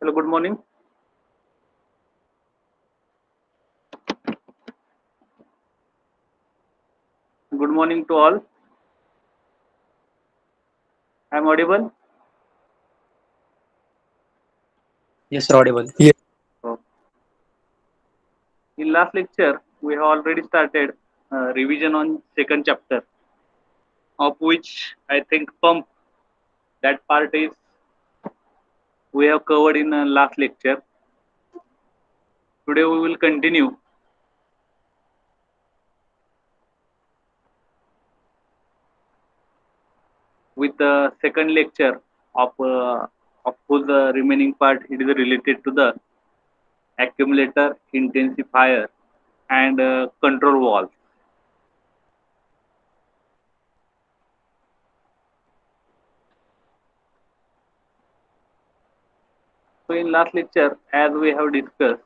Hello, good morning. Good morning to all. I'm audible. Yes, sir, audible. So, in last lecture, we have already started revision on second chapter, of which I think pump. That part is we have covered in last lecture. Today we will continue with the second lecture of whose remaining part it is related to the accumulator, intensifier, and control valve. So in last lecture, as we have discussed,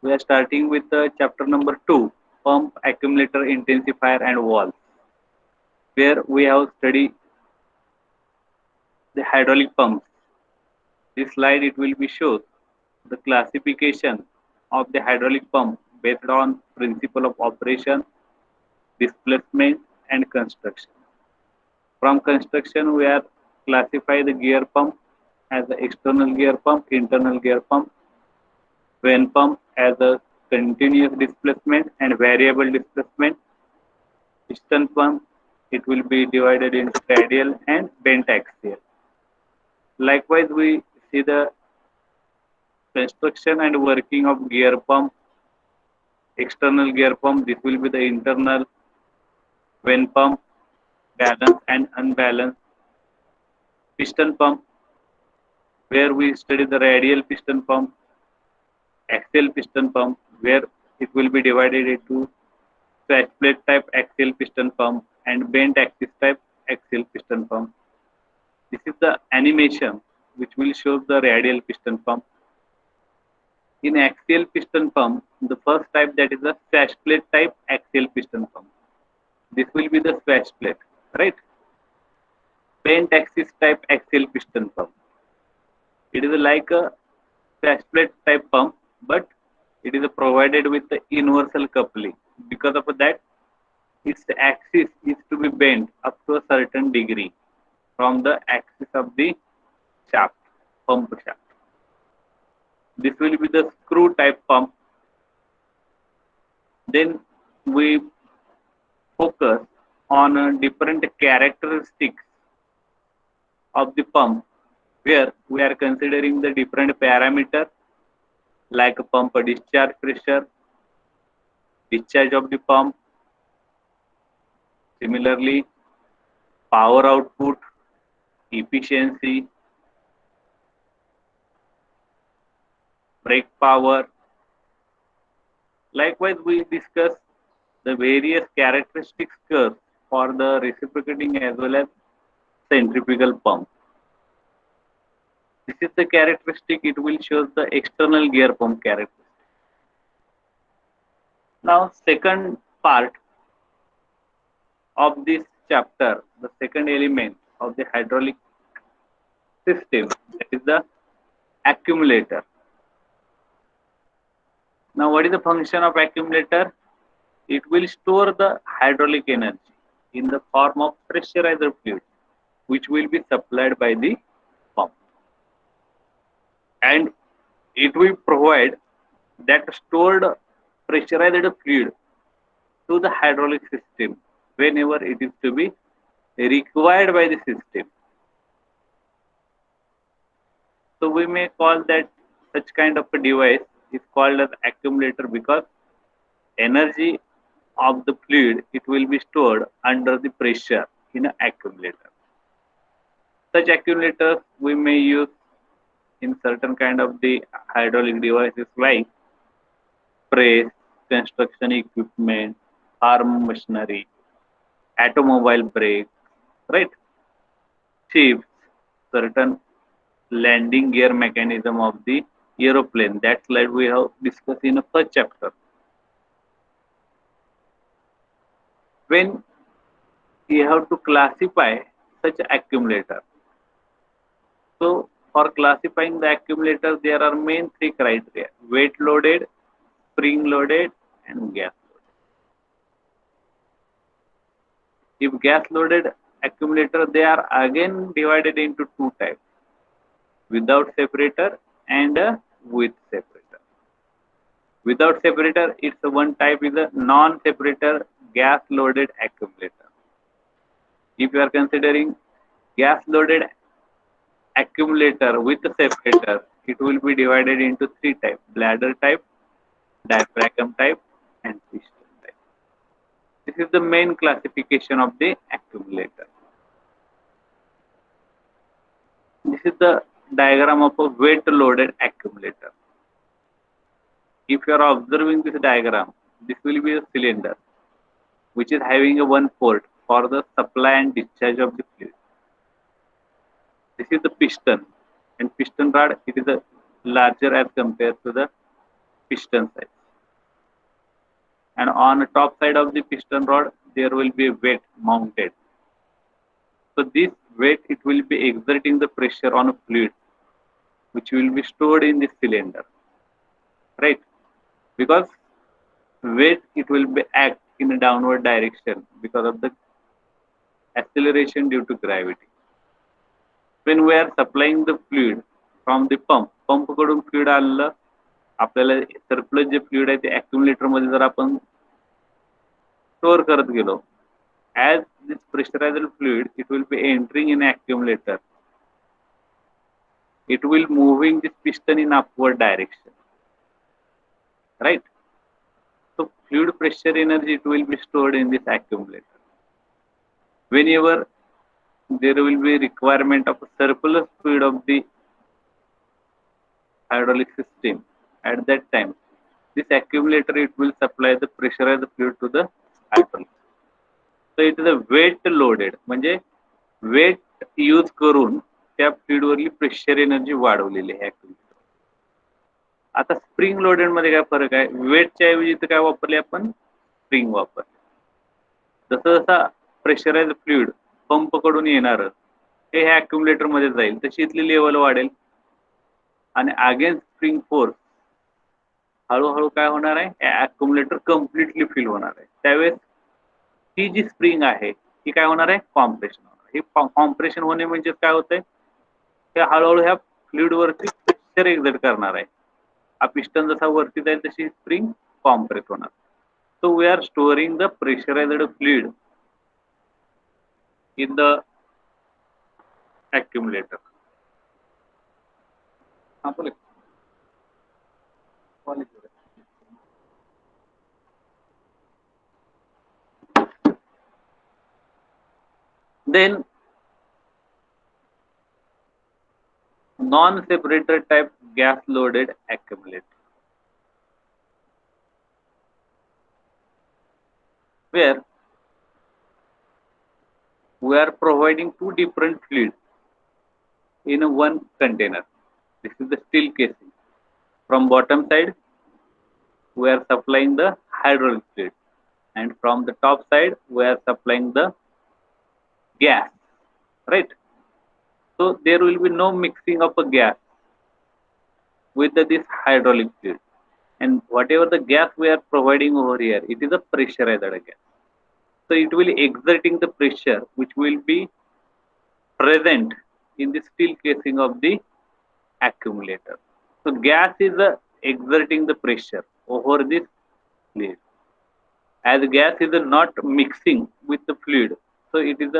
we are starting with chapter number 2, pump, accumulator, intensifier, and valve, where we have studied the hydraulic pumps. This slide it will be shows the classification of the hydraulic pump based on principle of operation, displacement, and construction. From construction, we are classify the gear pump as the external gear pump, internal gear pump, vane pump as a continuous displacement and variable displacement, piston pump, it will be divided into radial and bent axial. Likewise, we see the construction and working of gear pump, external gear pump. This will be the internal vane pump, balanced and unbalanced piston pump, where we study the radial piston pump, axial piston pump, where it will be divided into flat plate type axial piston pump and bent axis type axial piston pump. This is the animation which will show the radial piston pump. In axial piston pump, the first type that is the swash plate type axial piston pump. This will be the swash plate, right? Bent axis type axial piston pump. It is like a swash plate type pump, but it is provided with the universal coupling. Because of that, its axis is to be bent up to a certain degree from the axis of the shaft, pump shaft. This will be the screw type pump. Then we focus on different characteristics of the pump, where we are considering the different parameters like pump discharge pressure, discharge of the pump, similarly power output, efficiency, brake power. Likewise, we discuss the various characteristics curves for the reciprocating as well as centrifugal pump. This is the characteristic, it will show the external gear pump characteristic. Now, second part of this chapter, the second element of the hydraulic system, that is the accumulator. Now, what is the function of accumulator? It will store the hydraulic energy in the form of pressurized fluid, which will be supplied by the pump. And it will provide that stored pressurized fluid to the hydraulic system whenever it is to be required by the system. So we may call that such kind of a device is called as accumulator because energy of the fluid it will be stored under the pressure in an accumulator. Such accumulators we may use in certain kind of the hydraulic devices like press, construction equipment, farm machinery, automobile brakes, right? Ships, certain landing gear mechanism of the aeroplane. That slide we have discussed in the first chapter. When you have to classify such accumulator, so for classifying the accumulator, there are main three criteria: weight loaded, spring loaded, and gas loaded. If gas loaded accumulator, they are again divided into two types: without separator and with separator. Without separator, it's one type is a non-separator gas loaded accumulator. If you are considering gas loaded accumulator with separator, it will be divided into three types: bladder type, diaphragm type, and piston type. This is the main classification of the accumulator. This is the diagram of a weight loaded accumulator. If you are observing this diagram, this will be a cylinder which is having a one port for the supply and discharge of the fluid. This is the piston, and piston rod, it is a larger as compared to the piston size. And on the top side of the piston rod, there will be a weight mounted. So this weight, it will be exerting the pressure on a fluid which will be stored in this cylinder, right? Because weight, it will be act in a downward direction because of the acceleration due to gravity. When we are supplying the fluid from the pump कडून fluid आलेलं, आपल्याला surplus जे fluid आहे ते accumulator मध्ये जर आपण store करत गेलो, as this pressurized fluid, it will be entering in accumulator. It will moving this piston in upward direction, right? So fluid pressure energy, it will be stored in this accumulator. Whenever there will be requirement of a surplus fluid of the hydraulic system, at that time this accumulator, it will supply the pressurized fluid to the hydraulic. So it is a weight loaded, म्हणजे weight use करून त्या fluid Worli pressure energy वाढवलेली आहे accumulator. आता spring loaded मध्ये काय फरक आहे? वेटच्या ऐवजी इथे काय वापरले आपण? स्प्रिंग वापरले. जसं जसं प्रेशराइज फ्लुइड पंप कडून येणार हे accumulator मध्ये जाईल, तशी इथली लेवल वाढेल आणि अगेन्स्ट स्प्रिंग फोर्स हळूहळू काय होणार आहे? accumulator कम्प्लिटली फिल होणार आहे. त्यावेळेस ही जी स्प्रिंग आहे ही काय होणार आहे? कॉम्प्रेशन होणार. हे कॉम्प्रेशन होणे म्हणजे काय होतंय? ते हळूहळू ह्या फ्लुइड वरती प्रेशर एक्झर्ट करणार आहे. हा पिस्टन जसा वरती जाईल तशी स्प्रिंग कॉम्प्रेस होणार. So we are storing the pressurised fluid in the accumulator. Then non-separator type gas loaded accumulator, where we are providing two different fluids in a one container. This is the steel casing. From bottom side, we are supplying the hydraulic fluid, and from the top side, we are supplying the gas, right? So there will be no mixing of a gas with this hydraulic fluid, and whatever the gas we are providing over here, it is a pressurized gas. So it will exerting the pressure which will be present in the steel casing of the accumulator. So gas is exerting the pressure over this fluid. As gas is not mixing with the fluid, so it is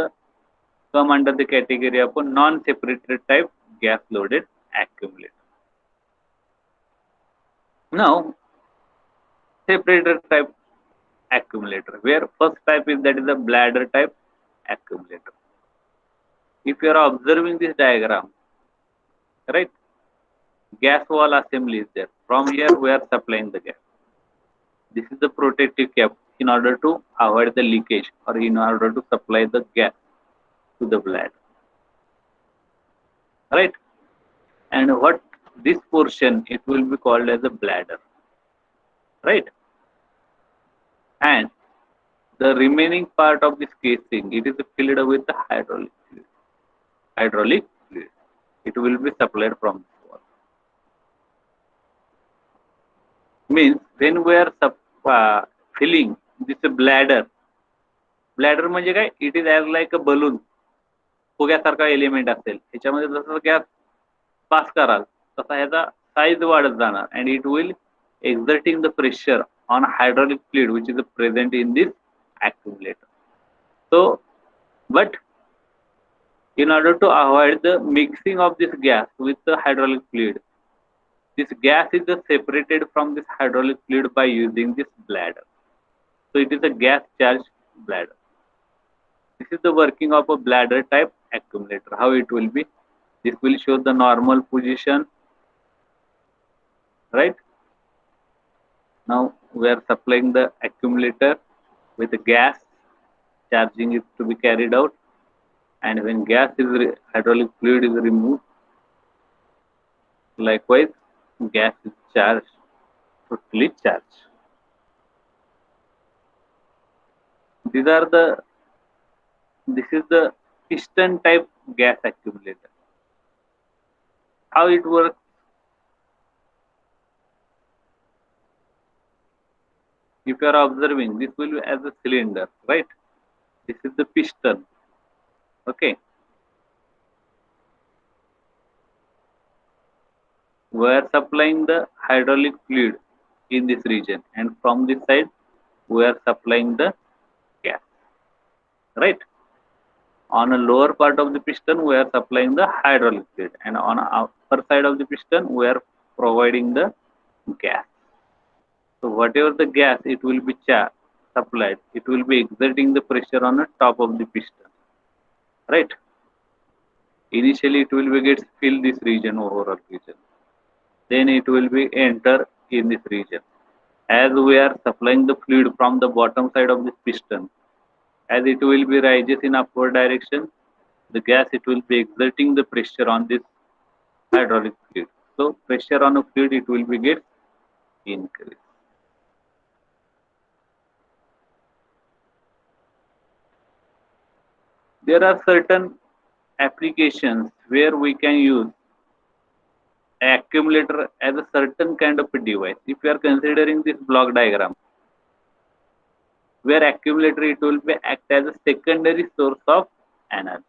come under the category of a non-separated type gas loaded accumulator. Now, separated type accumulator, where first type is that is a bladder type accumulator. If you are observing this diagram, right, gas wall assembly is there. From here we are supplying the gas. This is the protective cap in order to avoid the leakage or in order to supply the gas to the bladder, right? And what this portion, it will be called as a bladder, right? And the remaining part of this casing, it is filled with the hydraulic fluid. it will be supplied from this wall. Means when we are filling this bladder म्हणजे काय, it is as like a balloon, फुग्यासारखा element असेल, ह्याच्यामध्ये जसं gas pass कराल तसा ह्याचा size वाढत जाणार, and it will exerting the pressure on hydraulic fluid which is present in this accumulator. So but in order to avoid the mixing of this gas with the hydraulic fluid, this gas is separated from this hydraulic fluid by using this bladder. So it is a gas charged bladder. This is the working of a bladder type accumulator. How it will be? This will show the normal position, right? Now we are supplying the accumulator with the gas, charging it to be carried out, and when gas is hydraulic fluid is removed, likewise gas is charged, totally charged. These are the This is the piston type gas accumulator. How it works? If you are observing, this will be as a cylinder, right? This is the piston. Okay. We are supplying the hydraulic fluid in this region, and from this side, we are supplying the gas, right? On a lower part of the piston, we are supplying the hydraulic fluid, and on the upper side of the piston, we are providing the gas. So whatever the gas it will be supplied, it will be exerting the pressure on the top of the piston, right? Initially it will be get fill this region, overall region. Then it will be enter in this region. As we are supplying the fluid from the bottom side of this piston, as it will be rises in upward direction, the gas it will be exerting the pressure on this hydraulic fluid. So pressure on the fluid it will be get increased. There are certain applications where we can use accumulator as a certain kind of a device. If you are considering this block diagram, where accumulator it will be act as a secondary source of energy.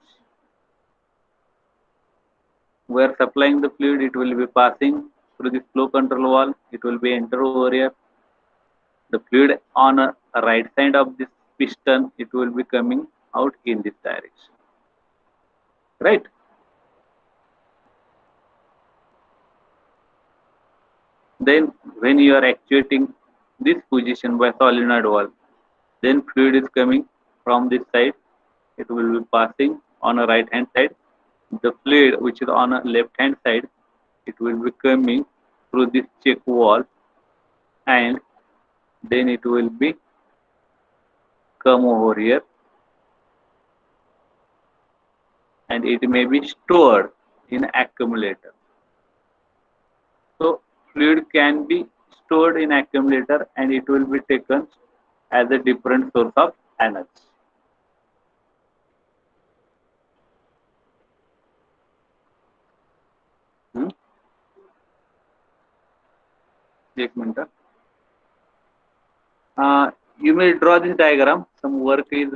We are supplying the fluid, it will be passing through the flow control valve, it will be enter over here. The fluid on a right side of this piston, it will be coming out in this direction, right? Then when you are actuating this position by solenoid valve, then fluid is coming from this side, it will be passing on a right hand side. The fluid which is on a left hand side, it will be coming through this check valve, and then it will be come over here, and it may be stored in accumulator. So fluid can be stored in accumulator, and it will be taken as a different source of energy. एक minute. You may draw this diagram. Some work is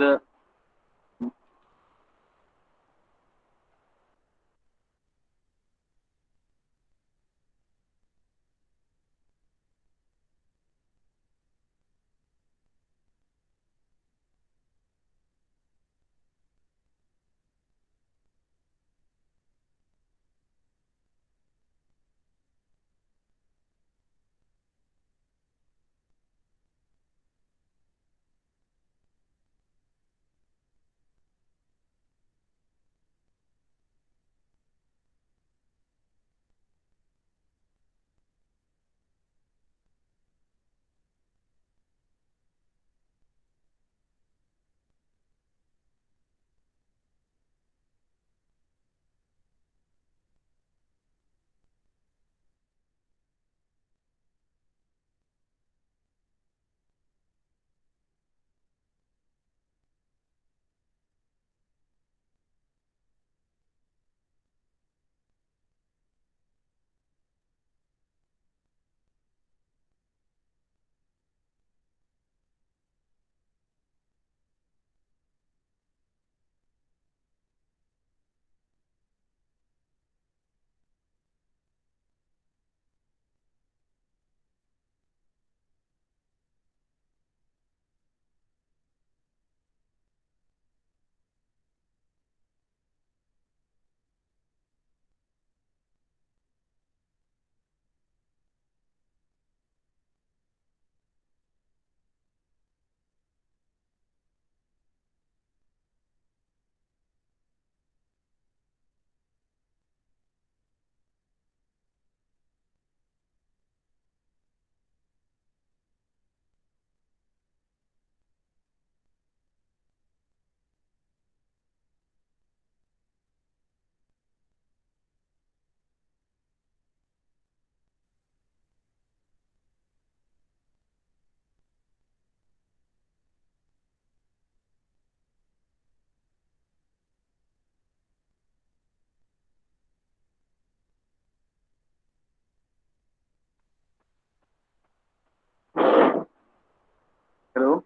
Hello.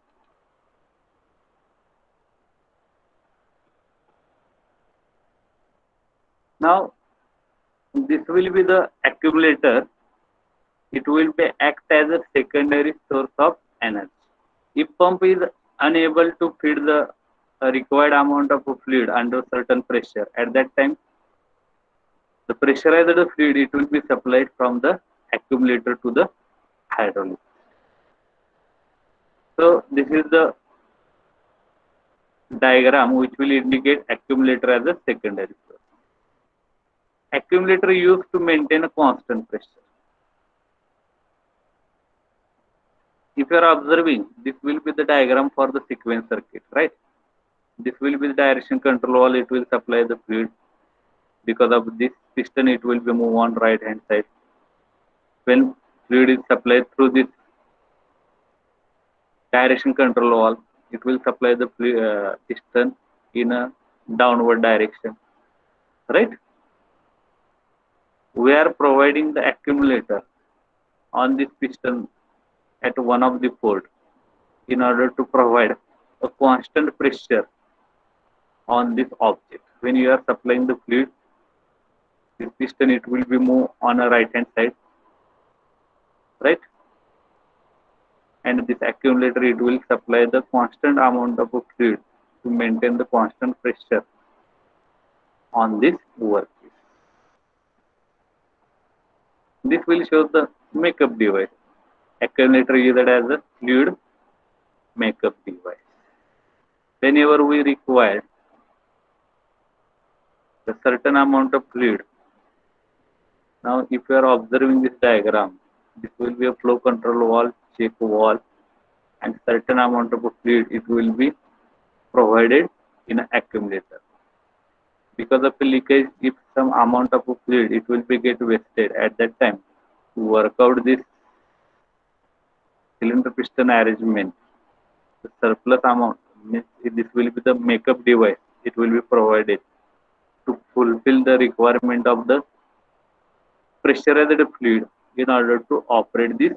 Now this will be the accumulator. It will be act as a secondary source of energy. If pump is unable to feed the required amount of fluid under certain pressure, at that time the pressurized fluid it will be supplied from the accumulator to the hydraulic. So this is the diagram which will indicate accumulator as a secondary source. Accumulator used to maintain a constant pressure. If you are observing, this will be the diagram for the sequence circuit, right? This will be the direction control valve. It will supply the fluid. Because of this piston, it will be move on right hand side. When fluid is supplied through this direction control valve, it will supply the piston in a downward direction, right? We are providing the accumulator on this piston at one of the port in order to provide a constant pressure on this object. When you are supplying the fluid, this piston it will be move on a right hand side, right? And this accumulator it will supply the constant amount of fluid to maintain the constant pressure on this workpiece. This will show the makeup device. Accumulator used as a fluid makeup device. Whenever we require a certain amount of fluid, now if you are observing this diagram, this will be a flow control valve, check valve, and certain amount of fluid it will be provided in an accumulator. Because of the leakage, if some amount of fluid it will be get wasted at that time. To work out this cylinder piston arrangement, the surplus amount means this will be the makeup device. It will be provided to fulfill the requirement of the pressurized fluid in order to operate this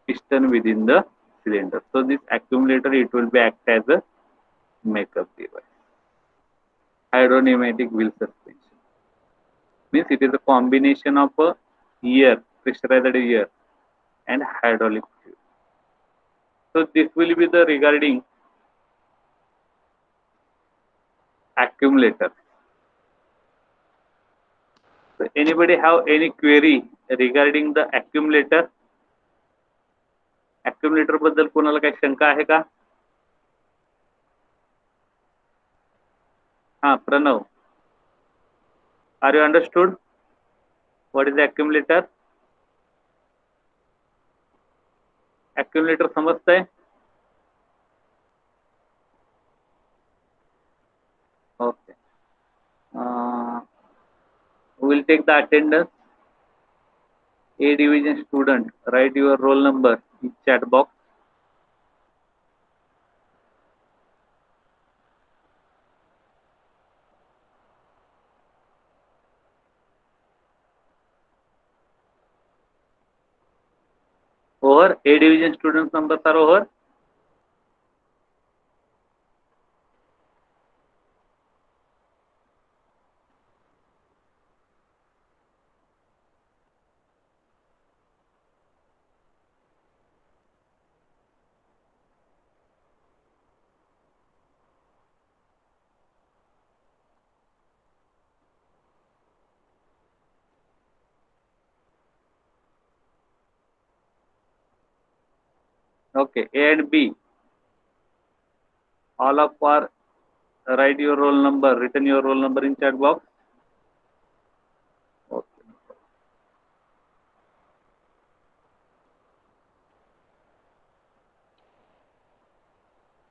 piston within the cylinder. So this accumulator it will be act as a makeup device. Hydropneumatic wheel suspension means it is a combination of a air, pressurized air, and hydraulic fluid. So this will be the regarding accumulator. So anybody have any query regarding the accumulator? Accumulator बद्दल कोणाला काही शंका आहे का? हाँ Pranav, are you understood what is the accumulator? Accumulator समजता है? Okay. We will take the attendance. A division student, write your roll number in chat box. Over. A division students numbers are over. Okay, A and B. All of are write your roll number, written your roll number in chat box. Okay.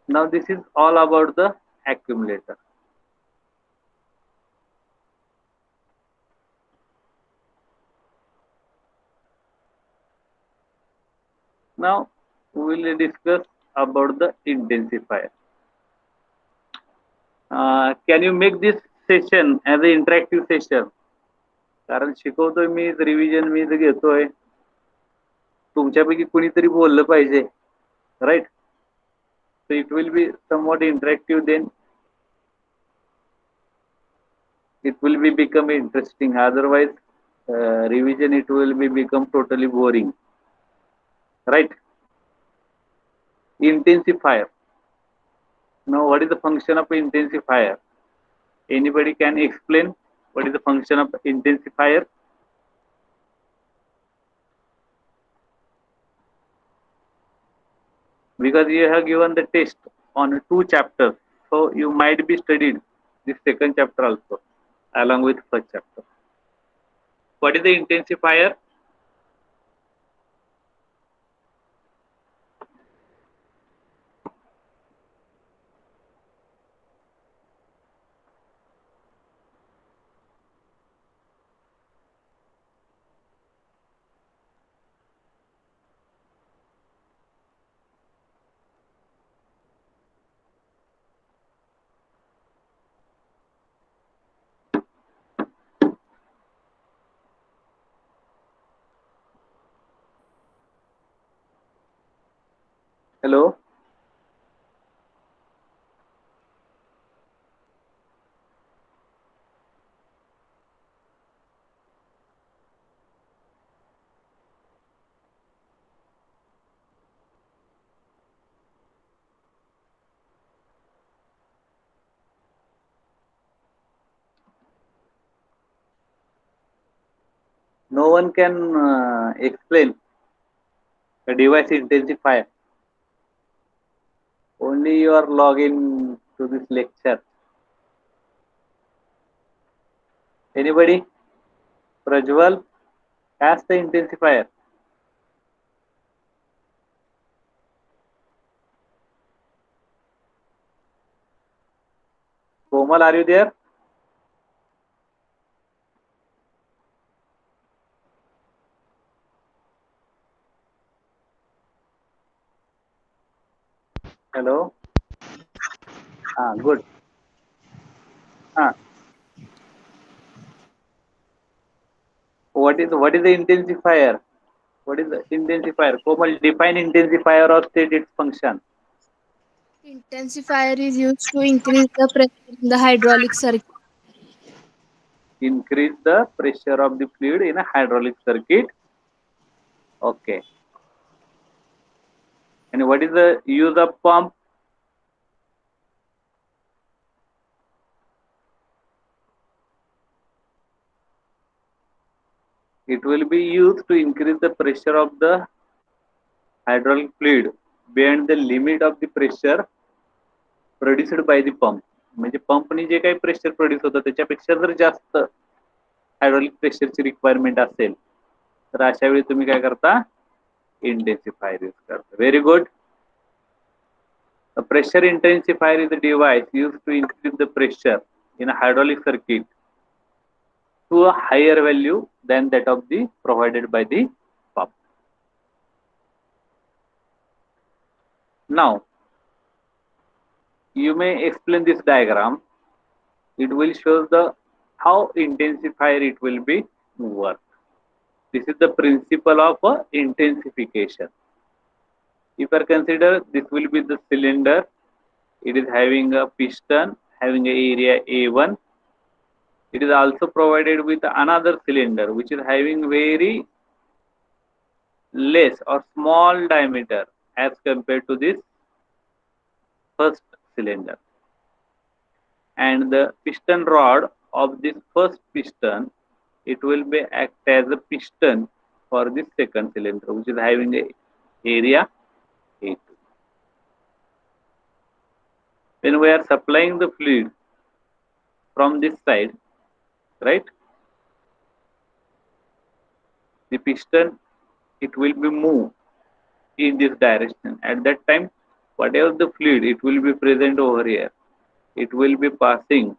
Now this is all about the accumulator. Now we will discuss about the intensifier. Can you make this session as an interactive session? कारण शिकवतोय मी, revision मी घेतोय, तुमच्यापैकी कुणीतरी बोललं पाहिजे, right? So it will be somewhat interactive, then it will be become interesting. Otherwise, revision it will be become totally boring, right? Intensifier. Now, what is the function of intensifier? Anybody can explain what is the function of intensifier? Because you have given the test on 2 chapters, so you might be studied this second chapter also along with first chapter. What is the intensifier? Hello? No one can explain the device intensifier. Only you are login to this lecture. Anybody? Prajwal, ask the intensifier. Komal, are you there? Hello? Good. What is the intensifier? What is the intensifier? Komal, define intensifier or state its function. Intensifier is used to increase the pressure in the hydraulic circuit. Increase the pressure of the fluid in a hydraulic circuit. Okay. And what is the use of pump? It will be used to increase the pressure of the hydraulic fluid beyond the limit of the pressure produced by the pump. म्हणजे पंपनी जे काही pressure produce होतं त्याच्यापेक्षा जर जास्त hydraulic प्रेशरची requirement असेल तर अशा वेळी तुम्ही काय करता इंटेन्सिफायर यूज करता. Very good. A pressure intensifier is a device used to increase the pressure in a hydraulic circuit to a higher value than that of the provided by the pump. Now, you may explain this diagram. It will show the how intensifier it will be work. This is the principle of intensification. If I consider this will be the cylinder, it is having a piston having a area A1. It is also provided with another cylinder which is having very less or small diameter as compared to this first cylinder. And the piston rod of this first piston, it will be act as a piston for this second cylinder which is having a area A2. When we are supplying the fluid from this side, right, the piston, it will be moved in this direction. At that time, whatever the fluid, it will be present over here. It will be passing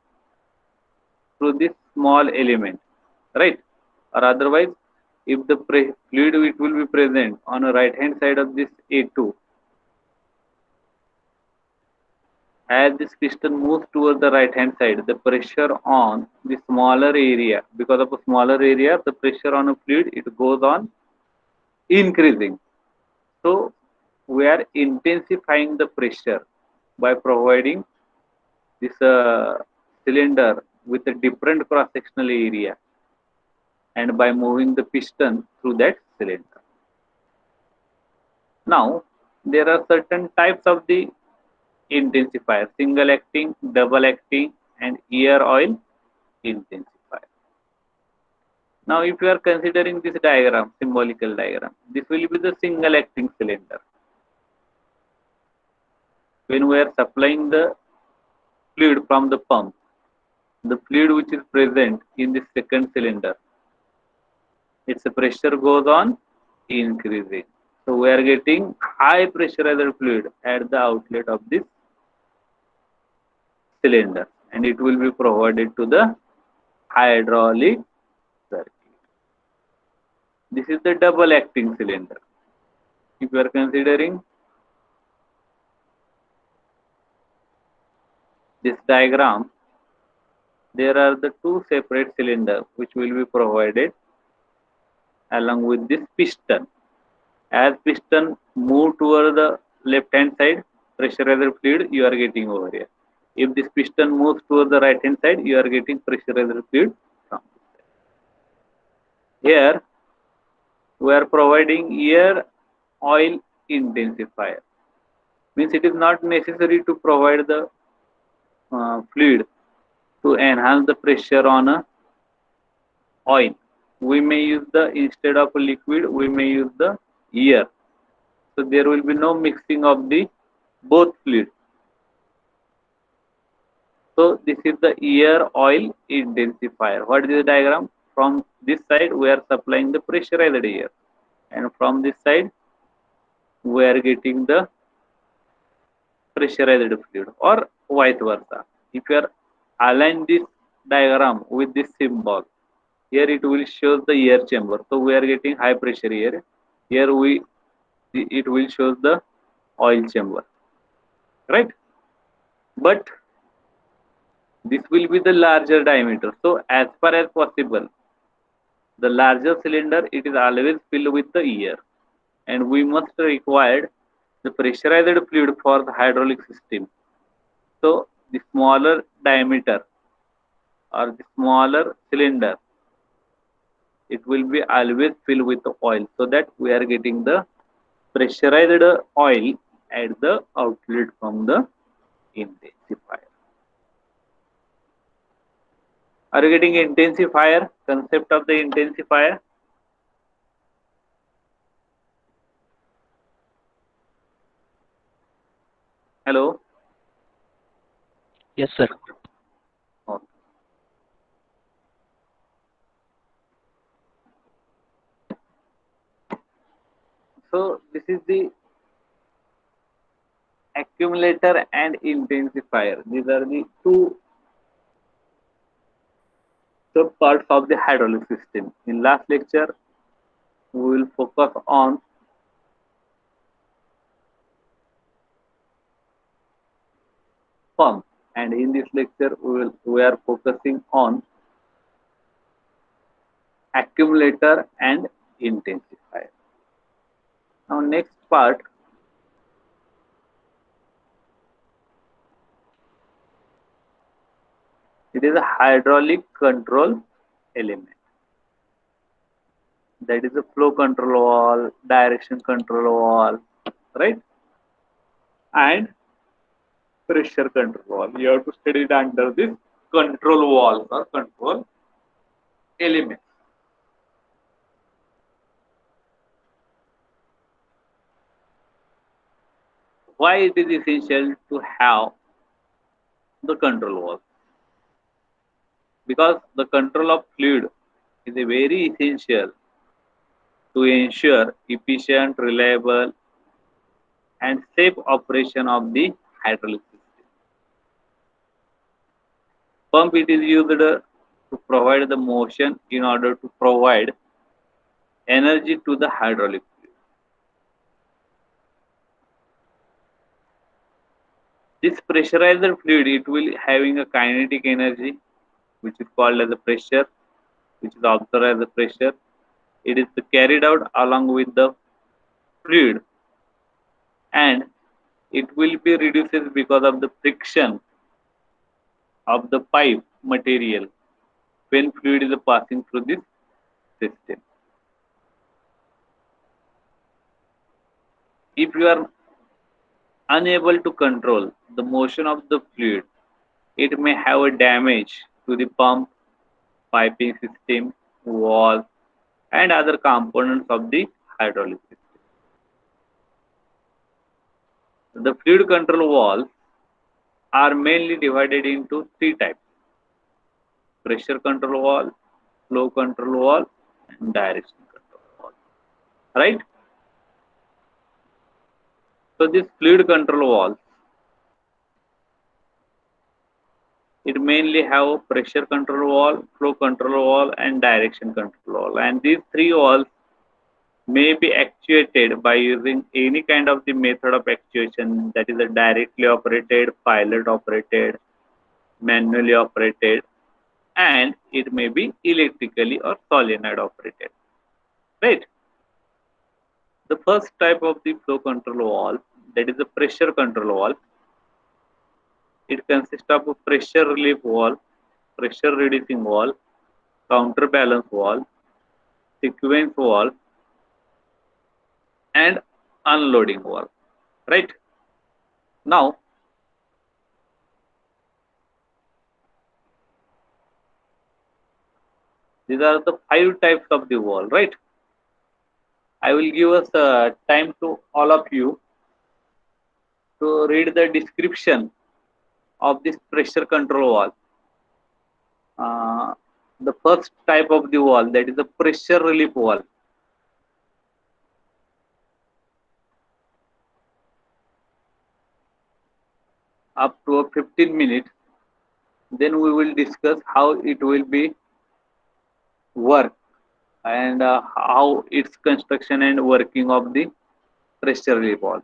through this small element, right? Or otherwise, if the fluid it will be present on the right hand side of this A2, as this piston moves towards the right hand side, the pressure on the smaller area, because of a smaller area, the pressure on a fluid, it goes on increasing. So we are intensifying the pressure by providing this cylinder with a different cross-sectional area and by moving the piston through that cylinder. Now, there are certain types of the intensifier: single acting, double acting, and air oil intensifier. Now, if you are considering this diagram, symbolical diagram, this will be the single acting cylinder. When we are supplying the fluid from the pump, the fluid which is present in the second cylinder, its pressure goes on increasing. So we are getting high pressurized fluid at the outlet of this cylinder, and it will be provided to the hydraulic circuit. This is the double acting cylinder. If you are considering this diagram, there are the two separate cylinders which will be provided along with this piston. As piston move toward the left hand side, pressurized fluid you are getting over here. If this piston moves toward the right hand side, you are getting pressurized fluid from this side. Here we are providing air oil intensifier. Means it is not necessary to provide the fluid to enhance the pressure on a oil. We may use the, instead of a liquid, we may use the air. So there will be no mixing of the both fluid. So this is the air oil intensifier. What is the diagram? From this side we are supplying the pressurized air, and from this side we are getting the pressurized fluid, or vice versa. If you are align this diagram with this symbol, here it will show the air chamber. So we are getting high pressure air. Here it will show the oil chamber, right? But this will be the larger diameter. So as far as possible, the larger cylinder, it is always filled with the air, and we must require the pressurized fluid for the hydraulic system. So the smaller diameter or the smaller cylinder, it will be always filled with the oil, so that we are getting the pressurized oil at the outlet from the intensifier. Are you getting intensifier? Concept of the intensifier? Hello? Yes, sir. Okay. So this is the accumulator and intensifier. These are the two sub-parts of the hydraulic system. In last lecture, we will focus on pump, and in this lecture we are focusing on accumulator and intensifier. Now next part, it is a hydraulic control element. That is a flow control valve, direction control valve, right? And pressure control valve. You have to study it under this control valve or control element. Why it is essential to have the control valve? Because the control of fluid is a very essential to ensure efficient, reliable, and safe operation of the hydraulic system. Pump, it is used to provide the motion in order to provide energy to the hydraulic fluid. This pressurized fluid, it will having a kinetic energy, which is called as a pressure, which is observed as a pressure. It is carried out along with the fluid, and it will be reduces because of the friction of the pipe material when fluid is passing through this system. If you are unable to control the motion of the fluid, it may have a damage to the pump, piping system, wall, and other components of the hydraulic system. The fluid control valves are mainly divided into three types: pressure control valve, flow control valve, and direction control valve. Right? So this fluid control valve, it mainly have a pressure control valve, flow control valve, and direction control valve. And these three valves may be actuated by using any kind of the method of actuation, that is a directly operated, pilot operated, manually operated, and it may be electrically or solenoid operated. Right? The first type of the flow control valve, that is the pressure control valve. It consists of a pressure relief valve, pressure reducing valve, counterbalance valve, sequence valve, and unloading valve. Right? Now, these are the five types of the valve. Right? I will give us time to all of you to read the description of this pressure control valve. The first type of the valve, that is the pressure relief valve. Up to 15 minutes, then we will discuss how it will be work and how its construction and working of the pressure relief valve.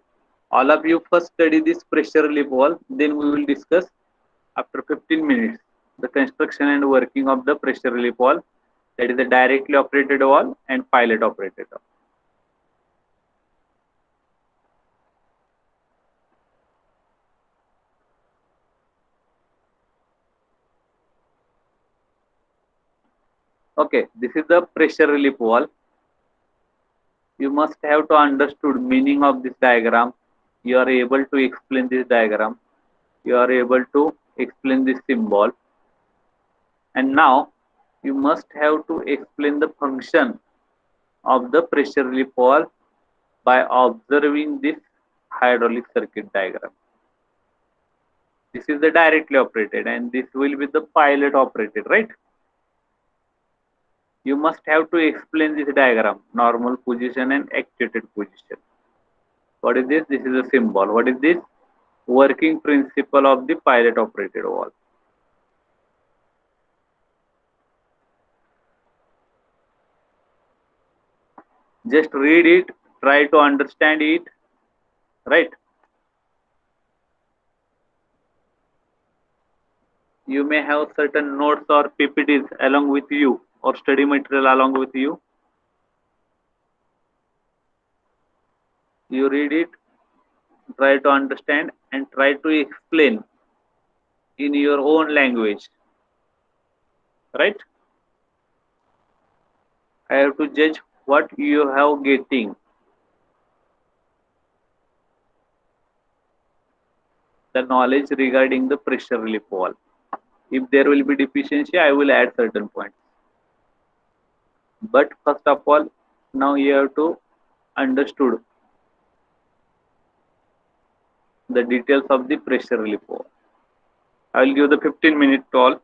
All of you first study this pressure relief valve, then we will discuss after 15 minutes the construction and working of the pressure relief valve, that is the directly operated valve and pilot operated valve. Okay, this is the pressure relief valve. You must have to understood meaning of this diagram. You are able to explain this diagram. You are able to explain this symbol. And now you must have to explain the function of the pressure relief valve by observing this hydraulic circuit diagram. This is the directly operated and this will be the pilot operated, right? You must have to explain this diagram, normal position and actuated position. What is this? This is a symbol. What is this? Working principle of the pilot operated valve. Just read it, try to understand it, right? You may have certain notes or PPTs along with you or study material along with you. You read it, try to understand and try to explain in your own language, right? I have to judge what you have getting. The knowledge regarding the pressure relief valve. If there will be deficiency, I will add certain points. But first of all, now you have to understood the details of the pressure relief valve. I will give the 15-minute call.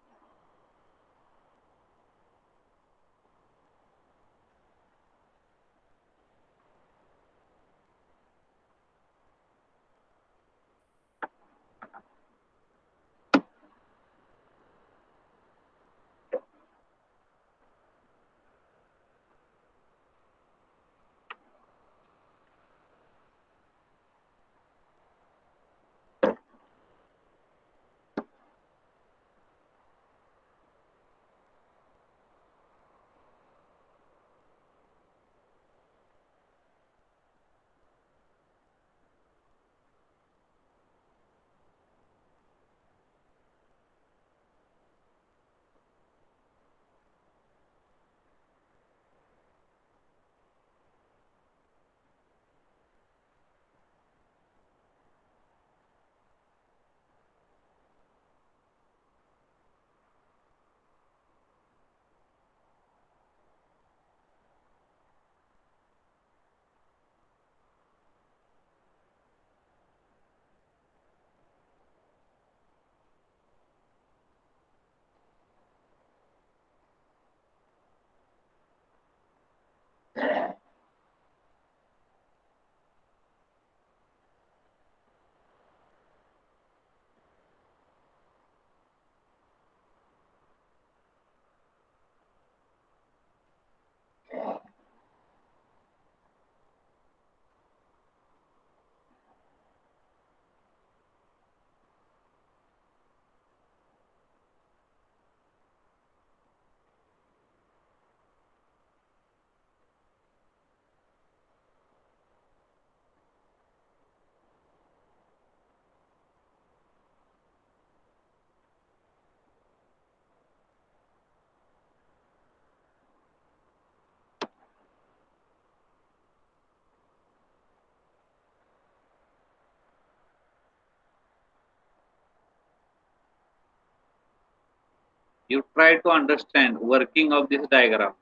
you try to understand working of this diagram.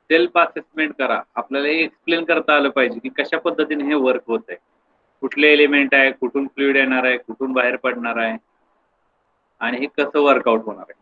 Self assessment करा. आपल्याला explain करता आलं पाहिजे की कशा पद्धतीने हे work होत आहे, कुठले एलिमेंट आहे, कुठून फ्लुइड येणार आहे, कुठून बाहेर पडणार आहे आणि हे कसं वर्कआउट होणार आहे.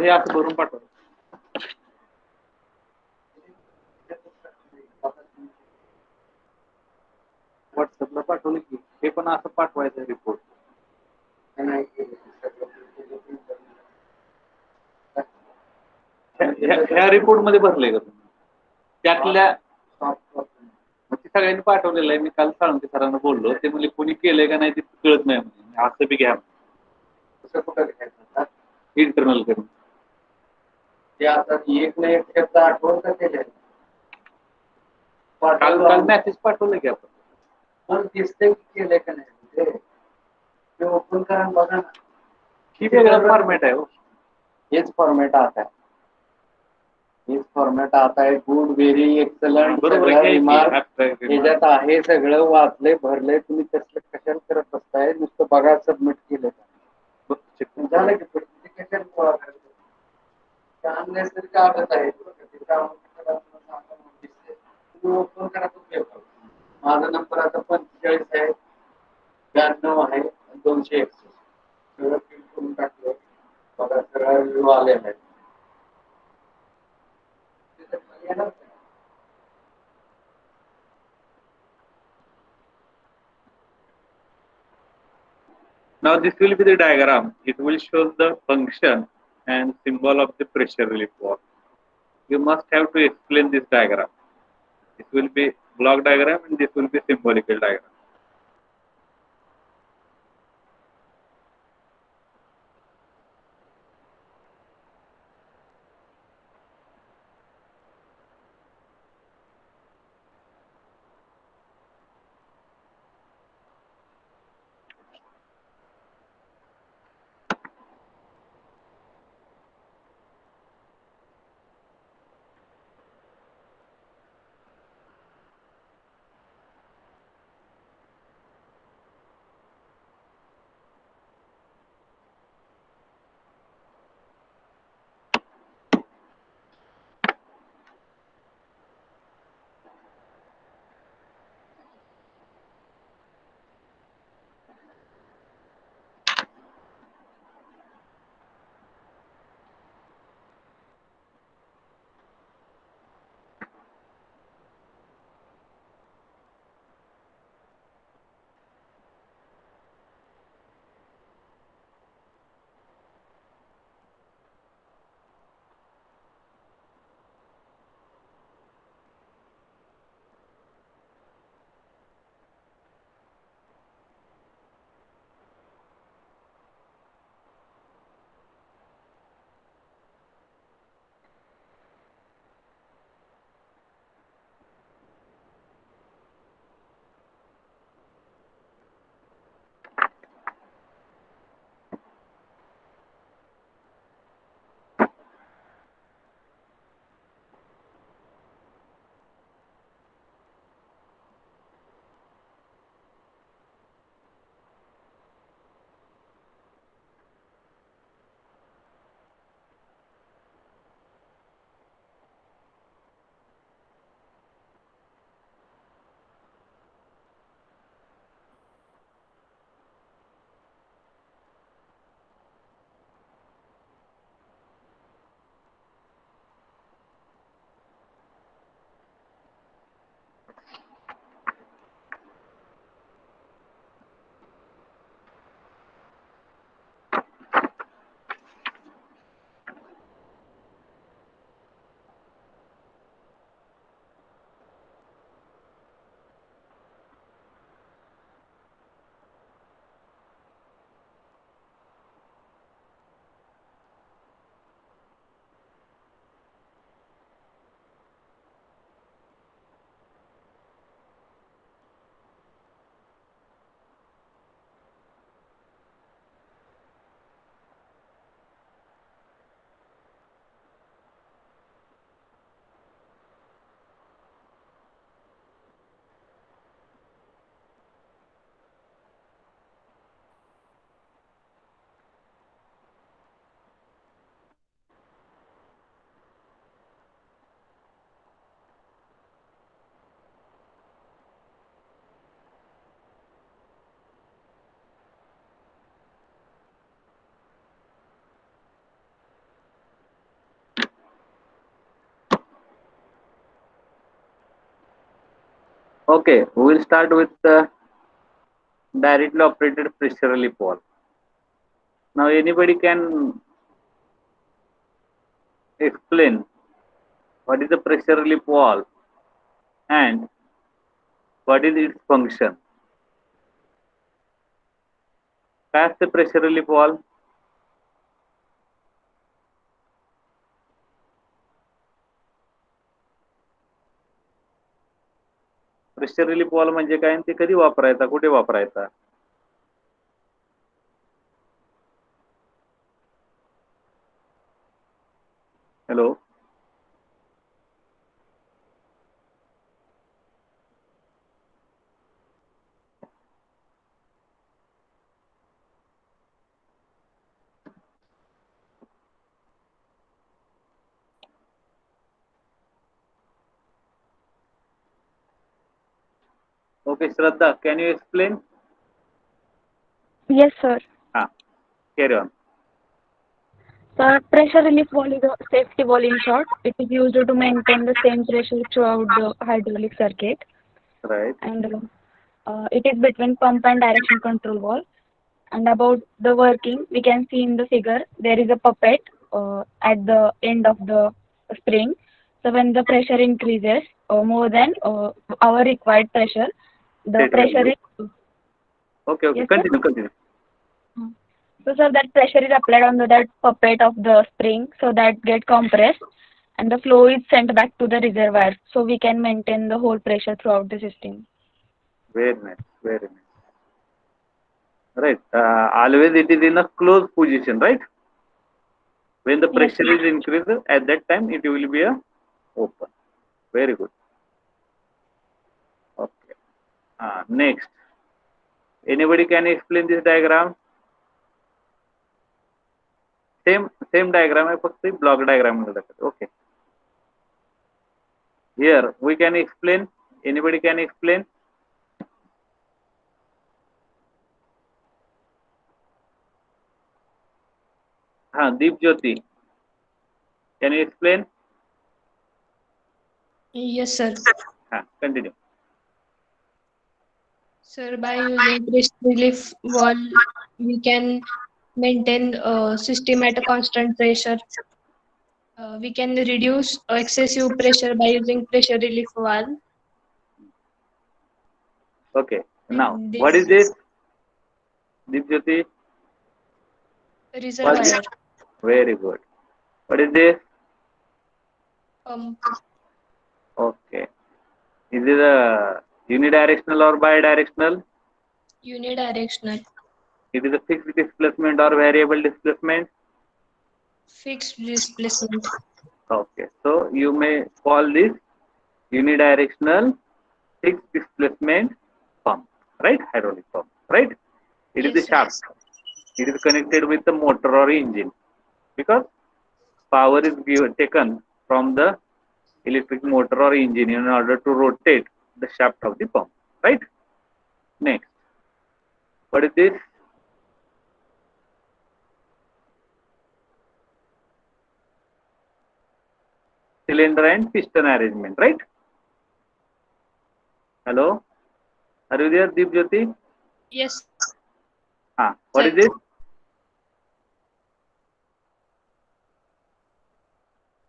हे असं भरून पाठव. व्हॉट्सअपला पाठवलं की हे पण असं पाठवायचं रिपोर्ट. ह्या रिपोर्ट मध्ये भरले का तुम्ही त्यातल्या ती सगळ्यांनी पाठवलेलं आहे. मी काल साळुंके सरांना बोललो, ते म्हणजे कोणी केलंय का नाही ते कळत नाही म्हणजे असं बी घ्या इंटरनल करून. ते आता एक ना एक शब्द आठवण का केले काल मेसेज पाठवलं की आपण. पण दिसतंय की केलंय का नाही ते ओपन करा बघा ना. ही वेगळा फॉर्मॅट आहे. हेच फॉर्मॅट आता आहे. हेच फॉर्मॅट आता आहे. गुड, व्हेरी, एक्सलंट, बरोबर ह्याच्यात आहे सगळं वाचलंय भरलंय. तुम्ही कसलं कशाला करत बसताय? नुसतं बघा सबमिट केलं झालं की कशाला नैसर्गिक आदत आहे. ओपन करा तो पेपर. माझा नंबर आता 45 आहे, 92 आहे, 261 सगळं फिल करून टाकलं. बघा सगळा व्ह्यू आलेला आहे. Now this will be the diagram. It will show the function and symbol of the pressure relief valve. You must have to explain this diagram. This will be block diagram and this will be symbolical diagram. Okay, we will start with the directly operated pressure relief valve. Now, anybody can explain what is the pressure relief valve and what is its function? Pass the pressure relief valve. Pressure relief valve म्हणजे काय आणि ते कधी वापरायचा, कुठे वापरायचा? Hello, okay, Shraddha, can you explain? Yes, sir. Carry on. Sir, pressure relief valve is a safety valve in short. It is used to maintain the same pressure throughout the hydraulic circuit. Right. And it is between pump and direction control valve. And about the working, we can see in the figure, there is a puppet at the end of the spring. So when the pressure increases more than our required pressure, the State pressure value. is... Okay, Yes, sir? continue. So, sir, that pressure is applied on that puppet of the spring, so that get compressed, and the flow is sent back to the reservoir, so we can maintain the whole pressure throughout the system. Very nice, very nice. Right. Always it is in a closed position, right? When the Yes, pressure sir. is increased, at that time it will be a open. Very good. Okay. Next. Anybody can explain this diagram? Same diagram आहे, फक्त block diagram मध्ये दाखवतो. Okay. Here we can explain. Anybody can explain? Deep Jyoti. Can you explain? Yes, sir. Continue. Sir, by using pressure relief valve, we can maintain system at a constant pressure. We can reduce excessive pressure by using pressure relief valve. Okay. Now, And what is this? Deep Jyoti? reservoir, Very good. What is this? pump, Okay. Is it a unidirectional or bidirectional? unidirectional, It is a fixed displacement or variable displacement? fixed displacement. Okay. So you may call this unidirectional fixed displacement pump, right? Hydraulic pump, right? It is the Yes, sir. shaft. It is connected with the motor or engine because power is taken from the electric motor or engine in order to rotate the shaft of the pump, right? Next, what is this? Cylinder and piston arrangement, right? Hello, are you there, Deep Jyoti? Yes, What is this?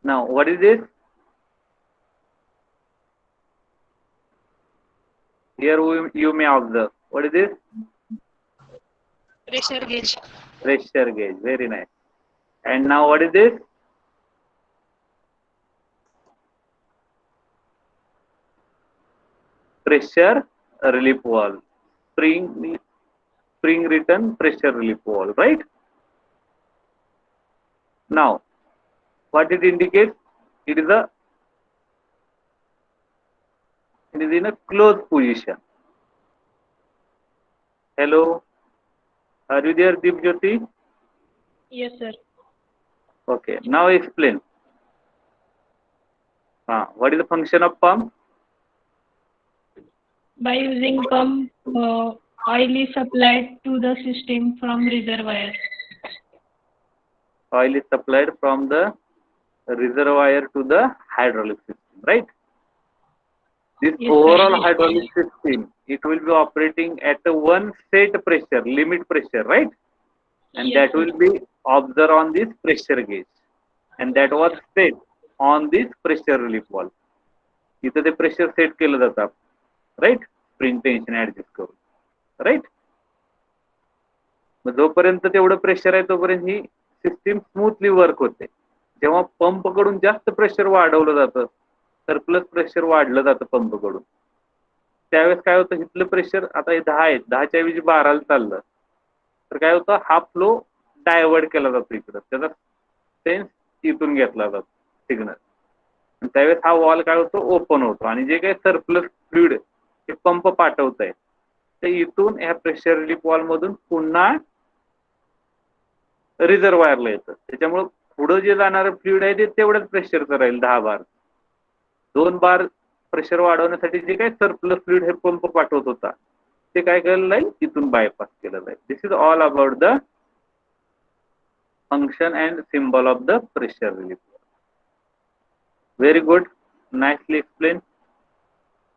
Now, what is this? Here you may observe. What is this? pressure gauge, Pressure gauge. Very nice. And now, what is this? Pressure relief valve. Spring return pressure relief valve, right? Now, what it indicates? It is in a closed position. Hello, are you there, Deep Jyoti? yes, sir. Okay, now explain. What is the function of pump? By using pump, oil is supplied to the system from reservoir. Oil is supplied from the reservoir to the hydraulic system, right? This Yes, overall sir. hydraulic system, it will be operating at a one set pressure, limit pressure, right? And Yes, that sir. will be observed on this pressure gauge. And that was set on this pressure relief valve. इथं ते pressure set केलं जातं, right? Spring tension adjust करून, right? जोपर्यंत तेवढं pressure आहे तोपर्यंत ही system smoothly work होते. जेव्हा पंप कडून जास्त प्रेशर वाढवलं जातं, सरप्लस प्रेशर वाढलं जातं पंप कडून, त्यावेळेस काय होतं, इथलं प्रेशर आता हे 10 आहे, 10च्या ऐवजी 12ला चाललं तर काय होतं, हा फ्लो डायव्हर्ट केला जातो इकडं, त्याचा सेन्स इथून घेतला जातो सिग्नल. त्यावेळेस हा वॉल काय होतो, ओपन होतो आणि जे काही सरप्लस फ्लुइड हे पंप पाठवत आहे ते इथून ह्या प्रेशर रिलीफ वॉल मधून पुन्हा रिझर्वायरला येतं. त्याच्यामुळे पुढे जे जाणारं फ्लुइड आहे ते तेवढ्याच प्रेशरचं राहील, 10 बार. 2 बार प्रेशर वाढवण्यासाठी जे काही सरप्लस फ्लुइड हे पंप पाठवत होता ते काय केलं जाईल, तिथून बायपास केलं जाईल. This is all about the function and symbol of the pressure relief. Very good, nicely explain.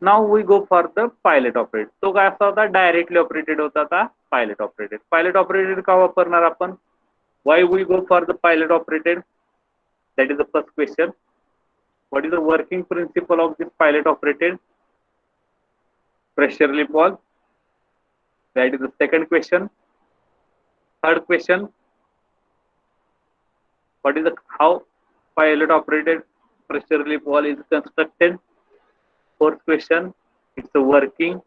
Now we go for the pilot operate. तो काय असा होता, डायरेक्टली ऑपरेटेड होता का पायलट ऑपरेटेड. पायलट ऑपरेटेड का वापरणार आपण, why we go for the pilot operated, that is the first question. What is the working principle of this pilot operated pressure relief valve? That is the second question. Third question, what is the how pilot operated pressure relief valve is constructed? Fourth question, it's the working,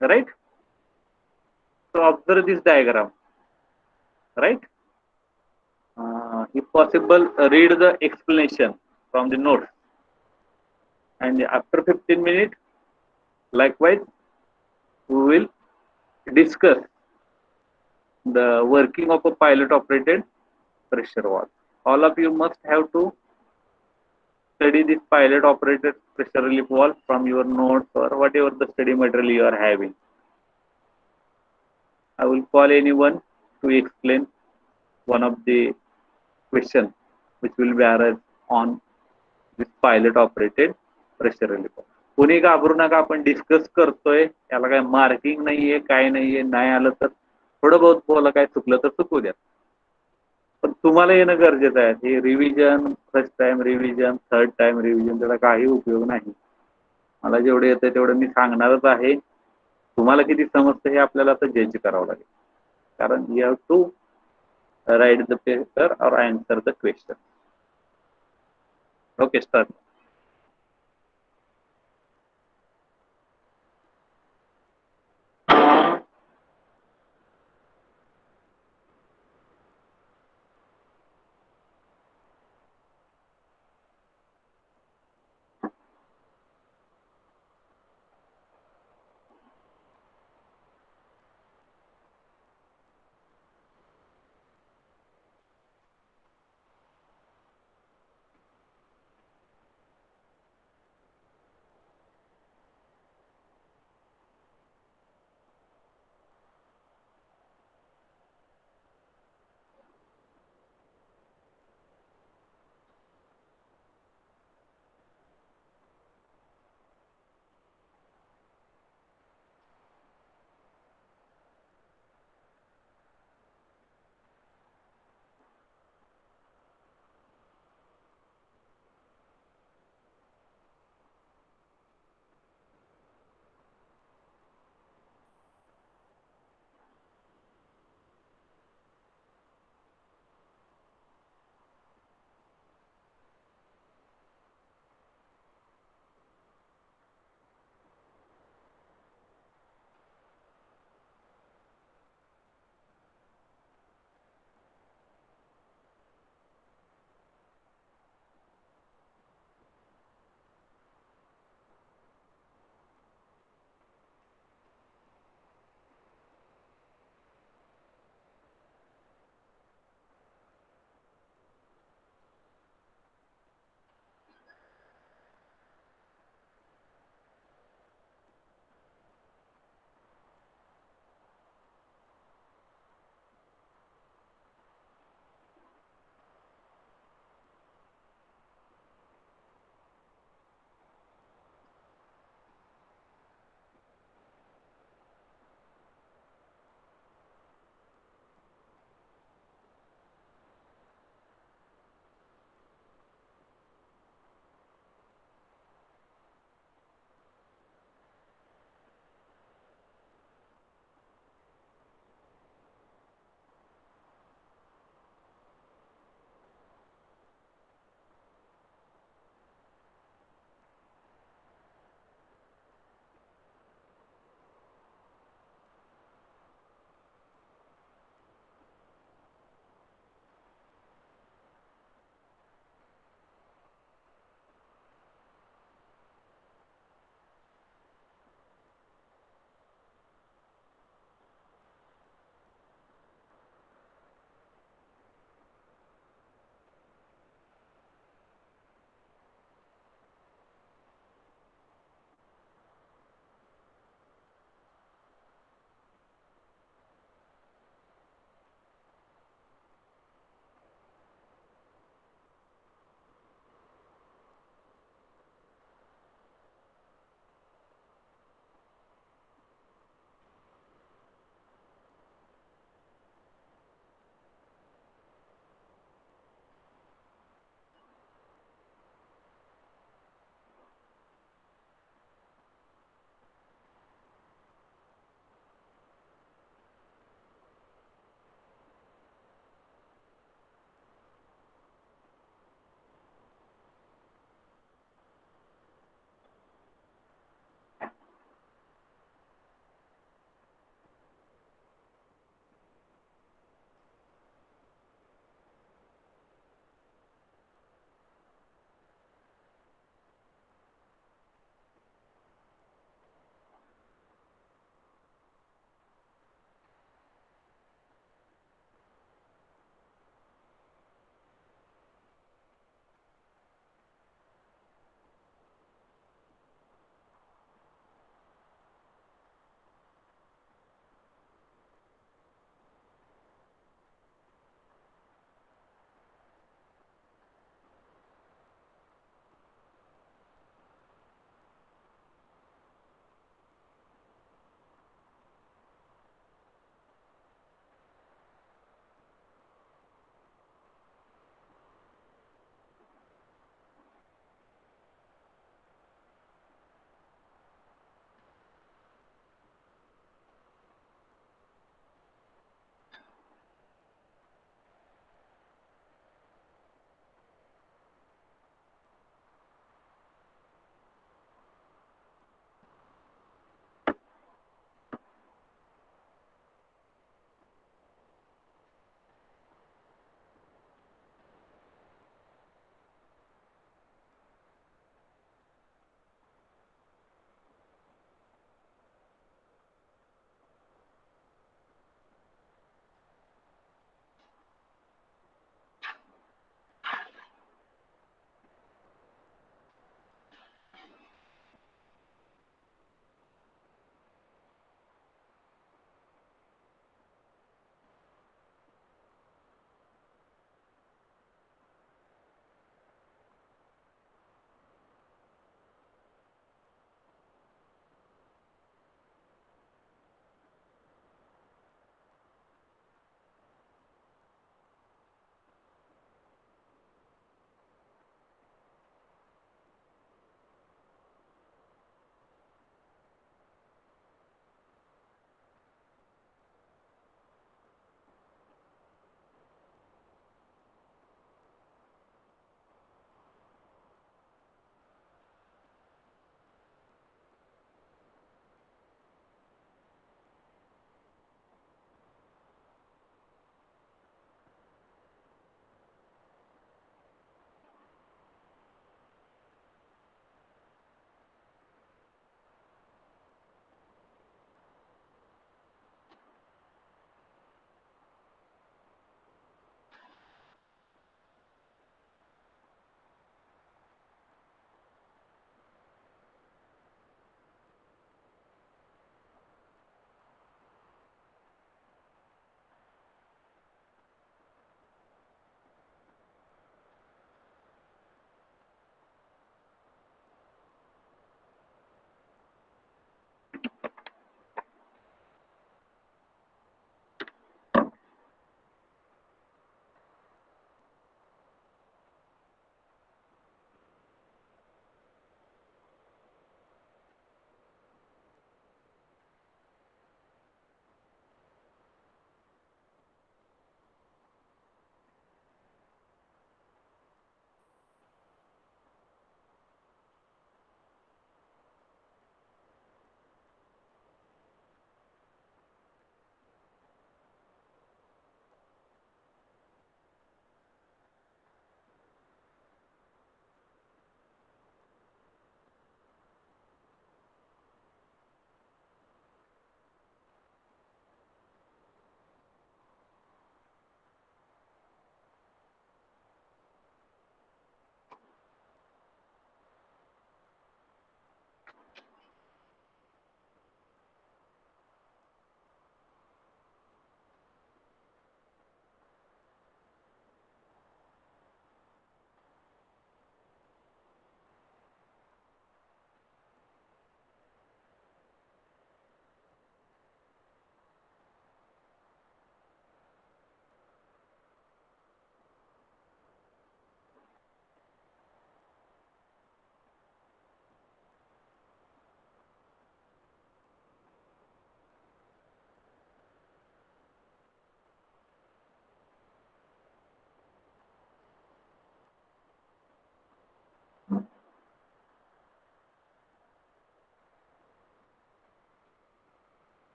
right? So observe this diagram, right? If possible, read the explanation from the notes, and after 15 minutes, likewise, we will discuss the working of a pilot operated pressure valve. All of you must have to study this pilot operated pressure relief valve from your notes or whatever the study material you are having. I will call anyone to explain one of the questions which will be asked on this pilot operated pressure relief valve. कोणी घाबरू नका, आपण discuss करतोय, याला काय marking नाहीये, काय नाहीये. नाही आलं तर थोडं बहुत बोला, काय चुकलं तर चुकू द्या, पण तुम्हाला येणं गरजेचं आहे. हे revision, first time revision, third time revision, त्याला काही उपयोग नाही. मला जेवढे येतं तेवढं मी सांगणारच आहे. तुम्हाला किती समजतं हे आपल्याला आता जज करावं लागेल, कारण you have to write the paper और answer the question. Okay, start.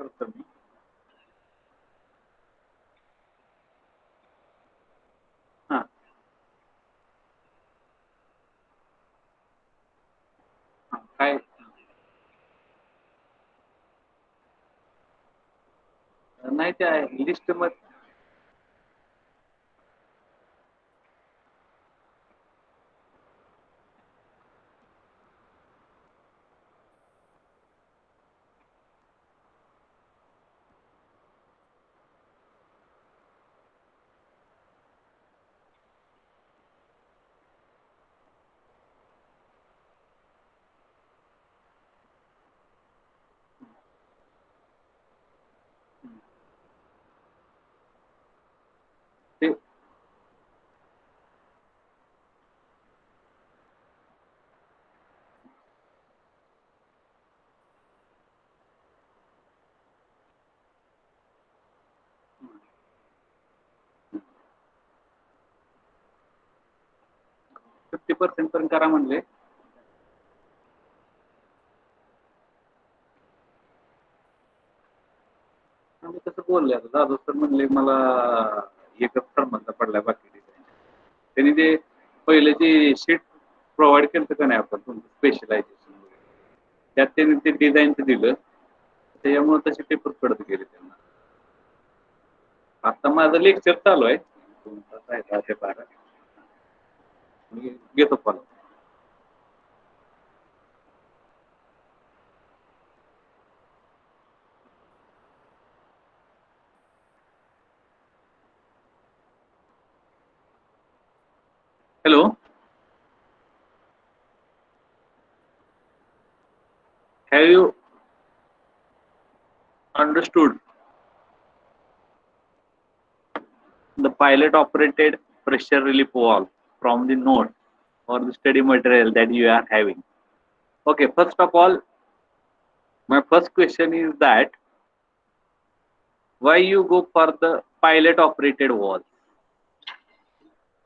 करतो मी. हा काय नाही त्या लिस्ट मध्ये ते 50% पर्यंत करा म्हणले. आम्ही तसं बोलले. आता जाधव सर म्हणले मला एकच फॉर्मचा पडलाय बाकी डिझाईन. त्यांनी ते पहिले जे शीट प्रोव्हाइड केलं का नाही आपण तुमचं स्पेशलायझेशन वगैरे, त्यात त्यांनी ते डिझाईनचं दिलं, त्याच्यामुळे तसे पेपर पडत गेले त्यांना. आता माझं लेक्चर चालू आहे 2 तास आहे 10 ते 12. मी घेतो call. Hello. Have you understood the pilot operated pressure relief valve from the note or the study material that you are having? Okay, first of all, my first question is that why you go for the pilot operated valve?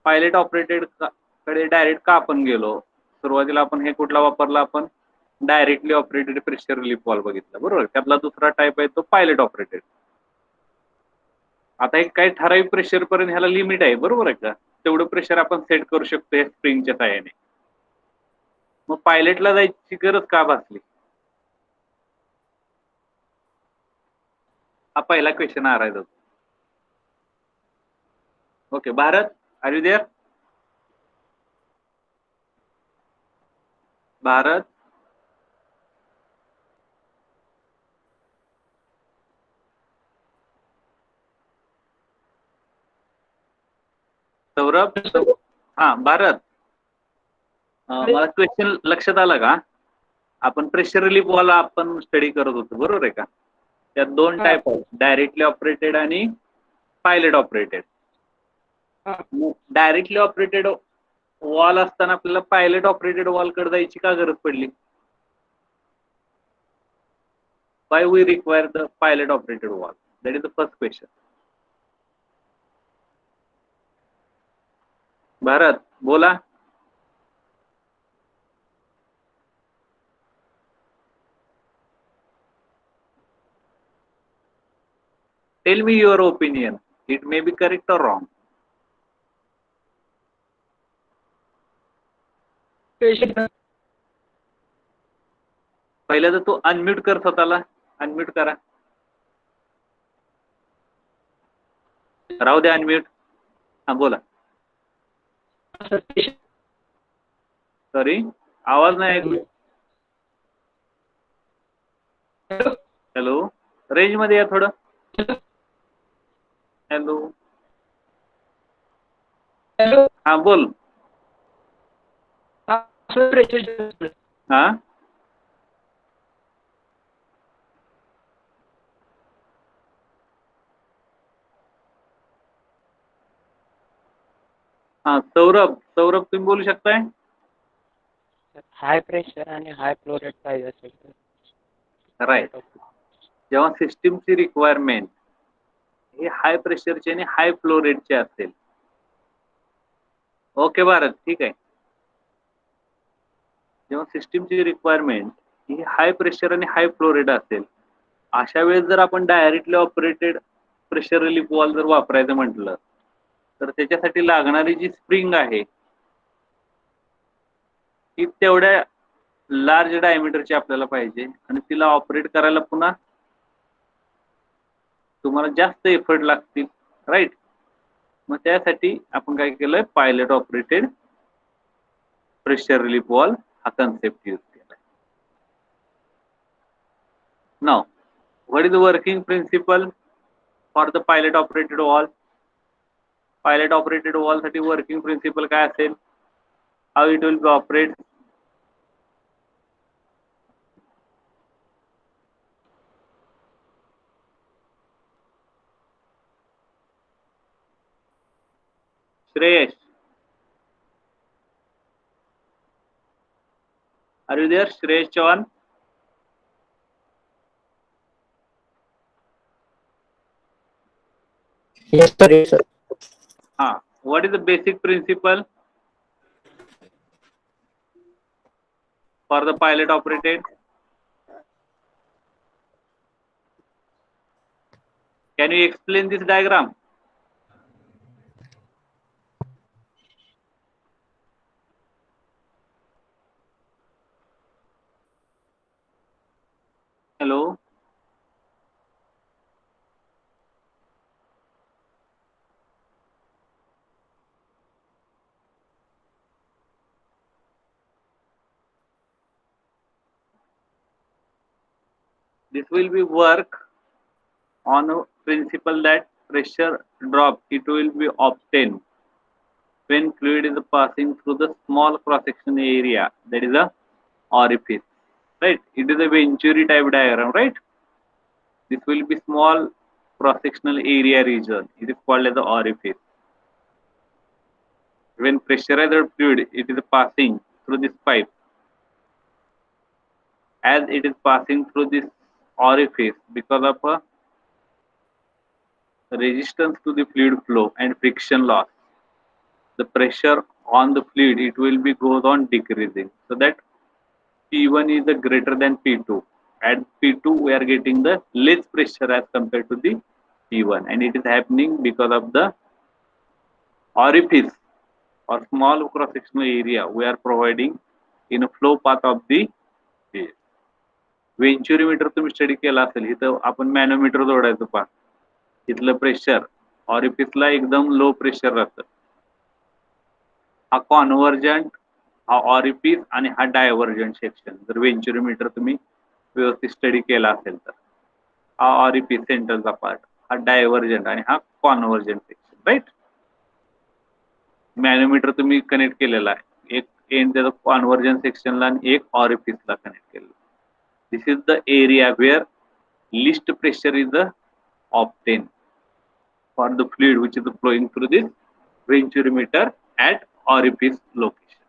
Pilot operated कडे direct का आपण गेलो? सुरुवातीला आपण हे कुठला वापरला? आपण directly operated pressure relief valve बघितला, बरोबर. त्यातला दुसरा टाइप आहे तो पायलट ऑपरेटेड. आता एक काही ठराविक प्रेशर पर्यंत ह्याला लिमिट आहे, बरोबर आहे का? तेवढं प्रेशर आपण सेट करू शकतो या स्प्रिंगच्या साहाय्याने. मग पायलटला जायची गरज का भासली? हा पहिला क्वेश्चन आ रहा है. Okay, Bharat, are you there? Bharat, Saurabh, हा भारत, मला क्वेश्चन लक्षात आला का? आपण प्रेशर रिलीफ वॉल्व आपण स्टडी करत होतो, बरोबर आहे का? त्यात 2 टाइप आहेत, डायरेक्टली ऑपरेटेड आणि pilot operated. Directly operated valve असताना आपल्याला पायलट ऑपरेटेड वॉल कडे जायची का गरज पडली? Why we require the pilot operated valve? That is the first question. Bharat, बोला. Tell me your opinion. It may be correct or wrong. पहिला तर तू अनम्यूट कर स्वतःला. अनम्यूट करा. राहू दे अनम्यूट. हा बोला. सॉरी, आवाज नाही ऐकू. हॅलो, रेंज मध्ये या थोडं. हॅलो, हा बोल. हा हा, सौरभ, सौरभ तुम्ही बोलू शकताय? हाय प्रेशर आणि हाय फ्लो रेट पाहिजे असेल तर राईट. जेव्हा सिस्टीमची रिक्वायरमेंट ही हाय प्रेशरची आणि हाय फ्लो रेटची असेल. ओके भारत, ठीक आहे. जेव्हा सिस्टीमची रिक्वायरमेंट ही हाय प्रेशर आणि हाय फ्लो रेट असेल, अशा वेळेस जर आपण directly operated pressure relief wall जर वापरायचं म्हटलं तर त्याच्यासाठी लागणारी जी स्प्रिंग आहे ती तेवढ्या लार्ज डायमीटरची आपल्याला पाहिजे आणि तिला ऑपरेट करायला पुन्हा तुम्हाला जास्त एफर्ट लागतील, राईट. मग त्यासाठी आपण काय केलंय, pilot operated pressure relief valve हा कन्सेप्ट यूज केला. Now what is the working principle for the pilot operated wall? Pilot operated wall साठी वर्किंग प्रिन्सिपल काय असेल? How it will be operate? Shreyesh, are you there? Shreyesh Chavan? Yes, sir. Yes, sir. What is the basic principle for the pilot operated? Can you explain this diagram? Hello? This will be work on a principle that pressure drop it will be obtained when fluid is passing through the small cross section area, that is a orifice, right? It is a Venturi type diagram, right? This will be small cross sectional area region. It is called as the orifice. When pressurized fluid it is passing through this pipe, as it is passing through this orifice, because of a resistance to the fluid flow and friction loss, the pressure on the fluid it will be goes on decreasing, so that P1 is the greater than P2. At P2 we are getting the less pressure as compared to the P1, and it is happening because of the orifice or small cross sectional area we are providing in a flow path of the phase. Venturimeter तुम्ही study केला असेल, इथं आपण मॅनोमीटर जोडायचं पहा, इथलं pressure ऑरिफिसला एकदम low pressure राहतं. हा कॉन्व्हर्जंट, हा ऑरिफिस आणि हा डायव्हर्जंट सेक्शन. जर वेंचुरीमीटर तुम्ही व्यवस्थित स्टडी केला असेल तर हा ऑरिफिस सेंटरचा पार्ट, हा डायव्हर्जंट आणि हा कॉन्व्हर्जंट सेक्शन, राईट. मॅनोमीटर तुम्ही कनेक्ट केलेला आहे, एक एंड त्याचा कॉन्व्हर्जंट सेक्शनला आणि एक ऑरिफिसला कनेक्ट केलेला. This is the area where least pressure is obtained for the fluid which is flowing through this venturimeter at orifice location.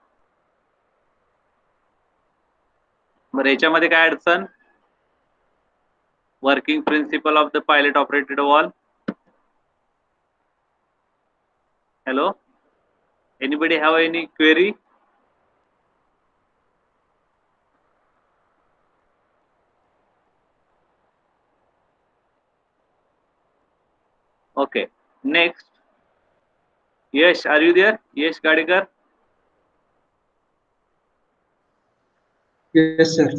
बरं, याच्यामध्ये काय अडचण? Working principle of the pilot operated wall. Hello, anybody have any query? Okay, next. Yes, are you there? Yes, Gadikar. Yes, sir.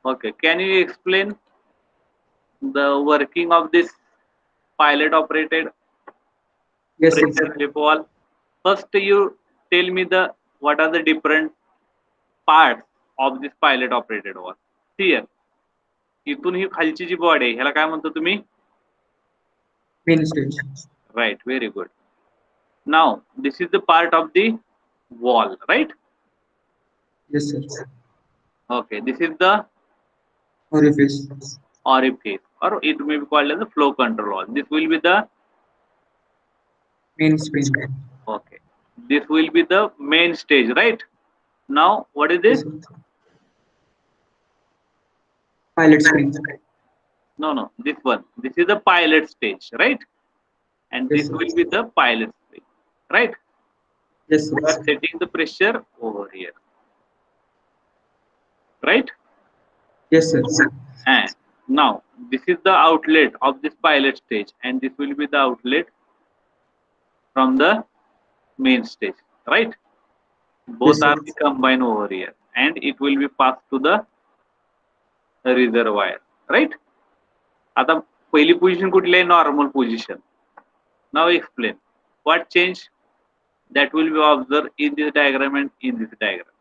Okay, can you explain the working of this pilot operated Yes, sir. pressure relief wall? First, you tell me what are the different parts of this pilot operated wall. Here, इथून ही खालची जी body आहे ह्याला काय म्हणतो तुम्ही? Main stage. Right, very good. Now, this is the part of the wall, right? Yes, sir. Okay, this is the Orifice. orifice, or it may be called as the flow control wall. This will be the Main spring. okay. This will be the main stage, right? Now, what is this? Yes, sir. Pilot spring. No, this one. This is the pilot stage, right? And Yes, this sir. will be the pilot stage, right? Yes, We are sir. setting the pressure over here, right? Yes, sir. And Now, this is the outlet of this pilot stage, and this will be the outlet from the main stage, right? Yes, Both sir. are combined over here, and it will be passed to the reservoir, right? आता पहिली position कुठली आहे? Normal position. Now explain what change that will be observed in this diagram and in this diagram.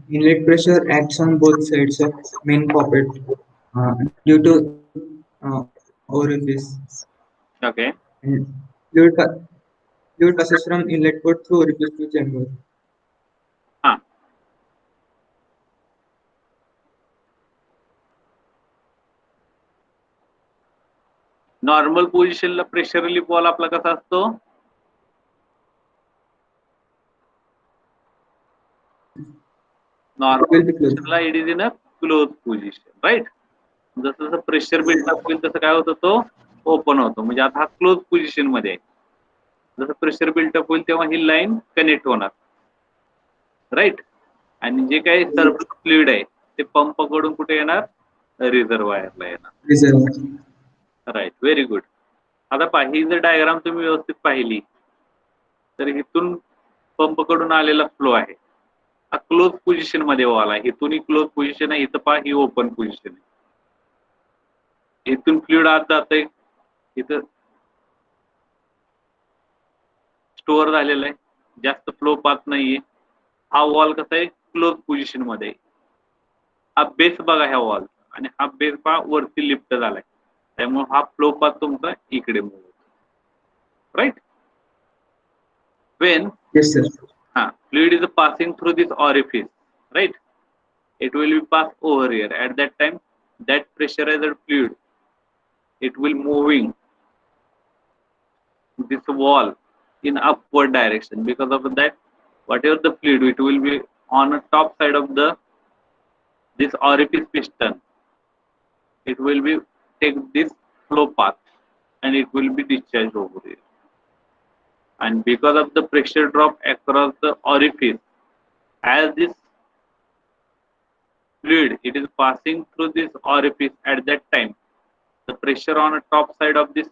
Inlet pressure acts on both sides of main poppet due to orifice, Okay. and fluid, fluid passes from inlet port through orifice to chamber. हा. Normal पोझिशनला pressure relief valve आपला कसा असतो? Normal पोझिशनला it is in a close position, right. जसं जसं pressure buildup होईल तसं काय होतं, तो ओपन होतो. म्हणजे आता हा क्लोज पोझिशन मध्ये आहे. जसं प्रेशर बिल्डअप होईल तेव्हा ही लाईन कनेक्ट होणार, राईट. आणि जे काही सरप्लस फ्लुइड आहे ते पंप कडून कुठे येणार? रिझर्वायरला येणार. Reservoir. Right, very good. आता पहा, ही जर डायग्राम तुम्ही व्यवस्थित पाहिली तर इथून पंप कडून आलेला फ्लो आहे, हा क्लोज पोझिशन मध्ये वॉल आहे. इथून क्लोज पोझिशन आहे, इथं पहा ही ओपन पोझिशन आहे. इथून फ्लुइड आत जातंय, इथं स्टोअर झालेलं आहे, जास्त फ्लो पाथ नाहीये. हा वॉल कसा आहे? क्लोज पोझिशन मध्ये आहे. हा बेस बघा ह्या वॉल, आणि हा बेस पहा वरती लिफ्ट झालाय, त्यामुळे हा फ्लो पाथ तुमचा इकडे मूव्ह होतो, right. When Yes, sir. fluid is passing through this orifice, right? It will be passed over here. At that time, that pressurized fluid, it will moving this wall in upward direction. Because of that, whatever the fluid, it will be on the top side of the this orifice piston. It will be take this flow path, and it will be discharged over here. And because of the pressure drop across the orifice, as this fluid it is passing through this orifice, at that time the pressure on the top side of this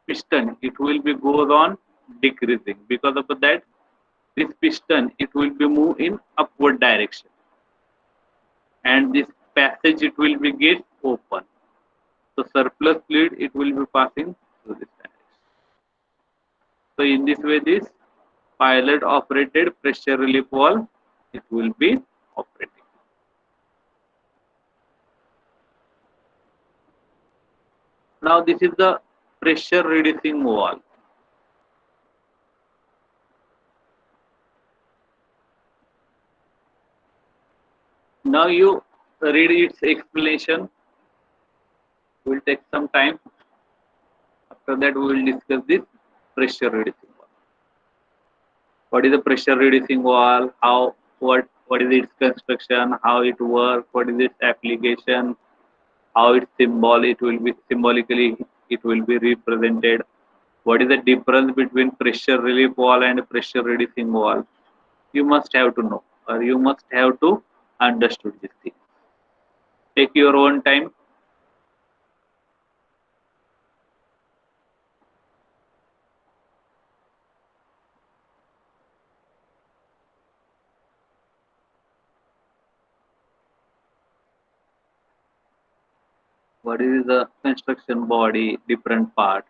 piston, it will be goes on decreasing. Because of that, this piston it will be move in upward direction, and this passage it will be get open. So surplus fluid it will be passing through this direction. So in this way, this pilot operated pressure relief valve it will be operating. Now this is the pressure reducing valve. Now you read its explanation. Will take some time. After that, we will discuss this pressure reducing valve. What is the pressure reducing valve? How what is its construction? How it works? What is its application? How it's symbol? It will be symbolically it will be represented. What is the difference between pressure relief valve and pressure reducing valve? You must have to know, or you must have to understood this thing. Take your own time. What is the construction body, different part?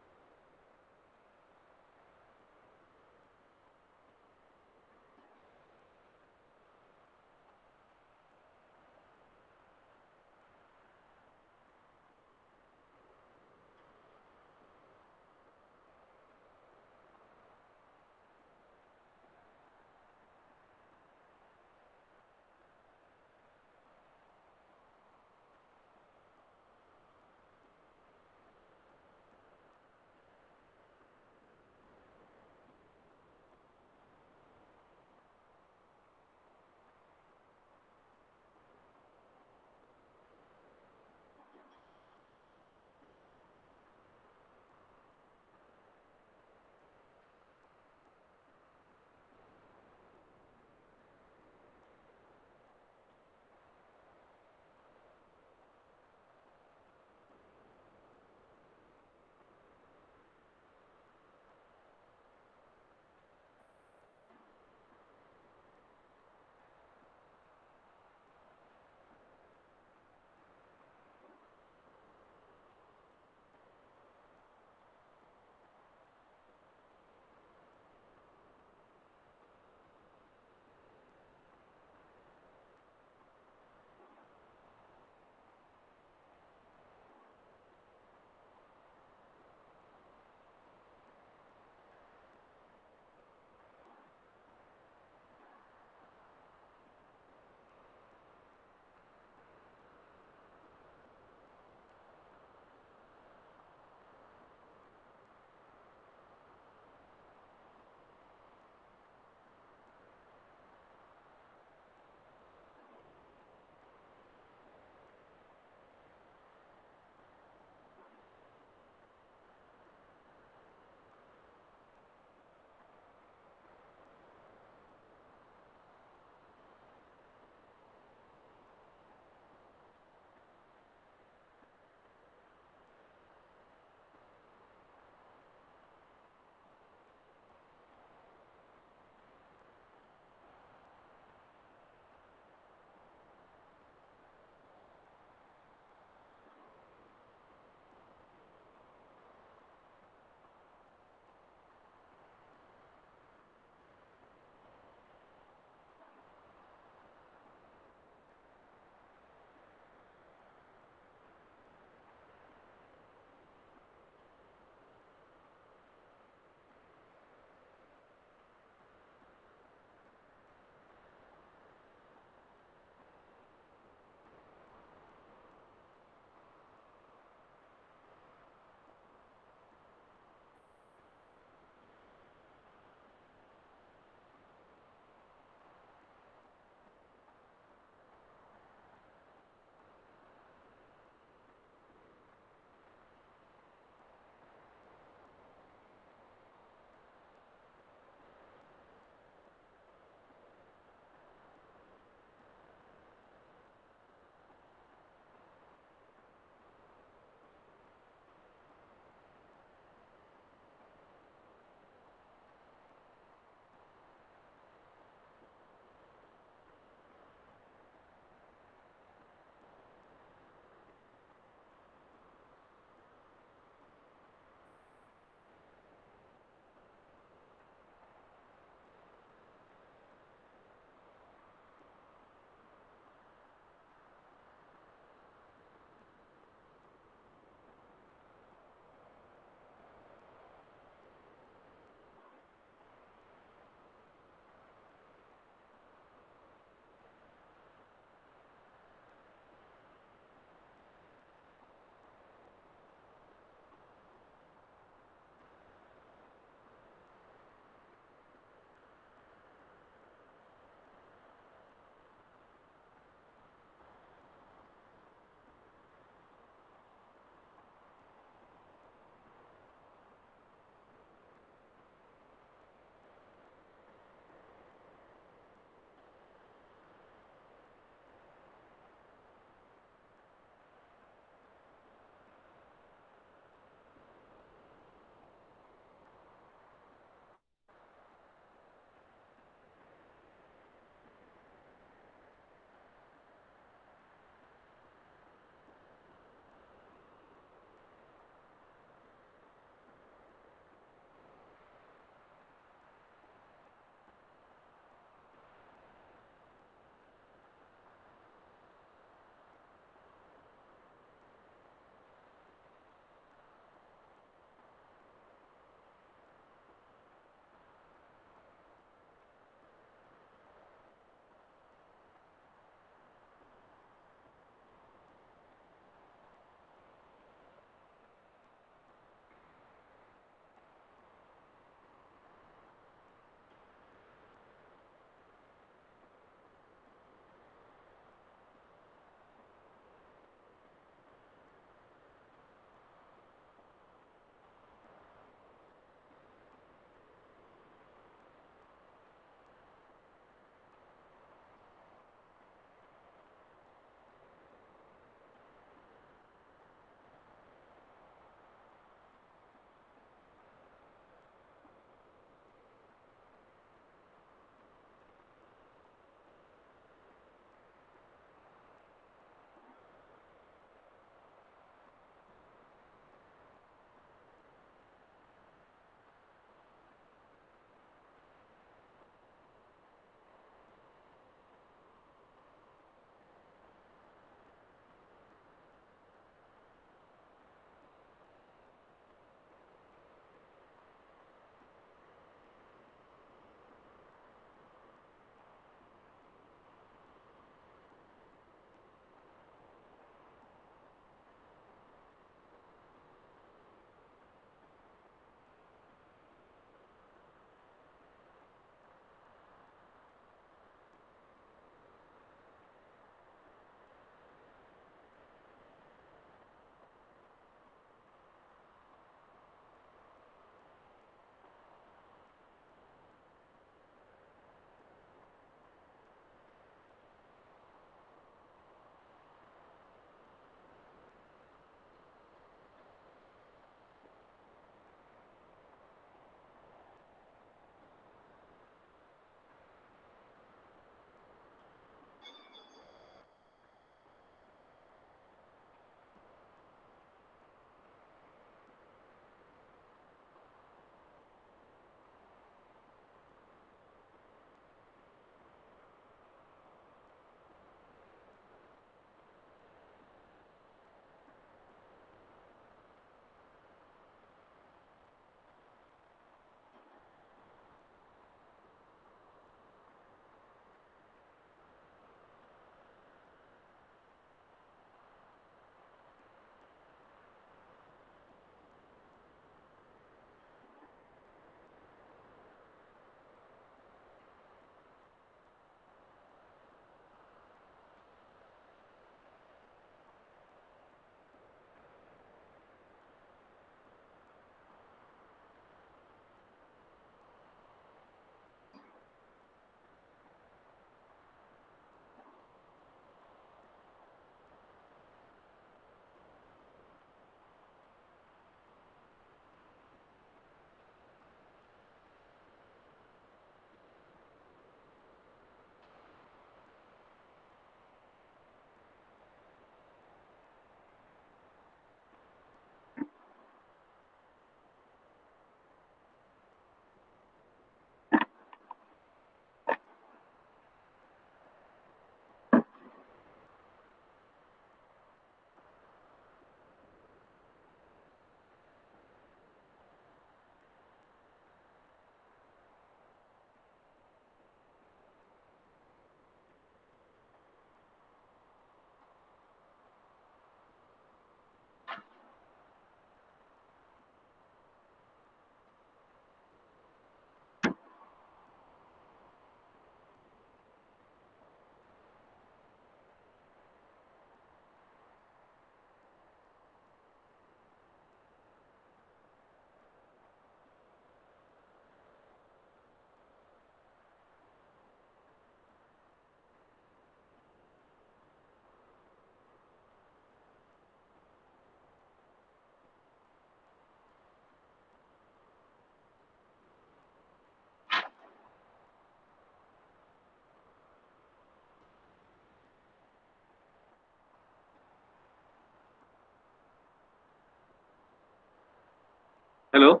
Hello.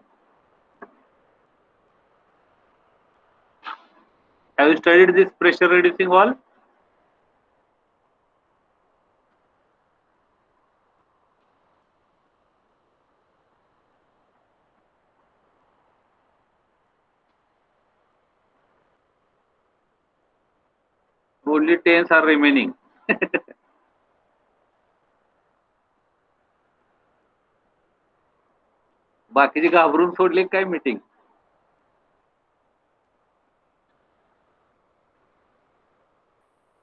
Have you studied this pressure reducing valve? Only 10s are remaining. बाकीचे घाबरून सोडले काय meeting?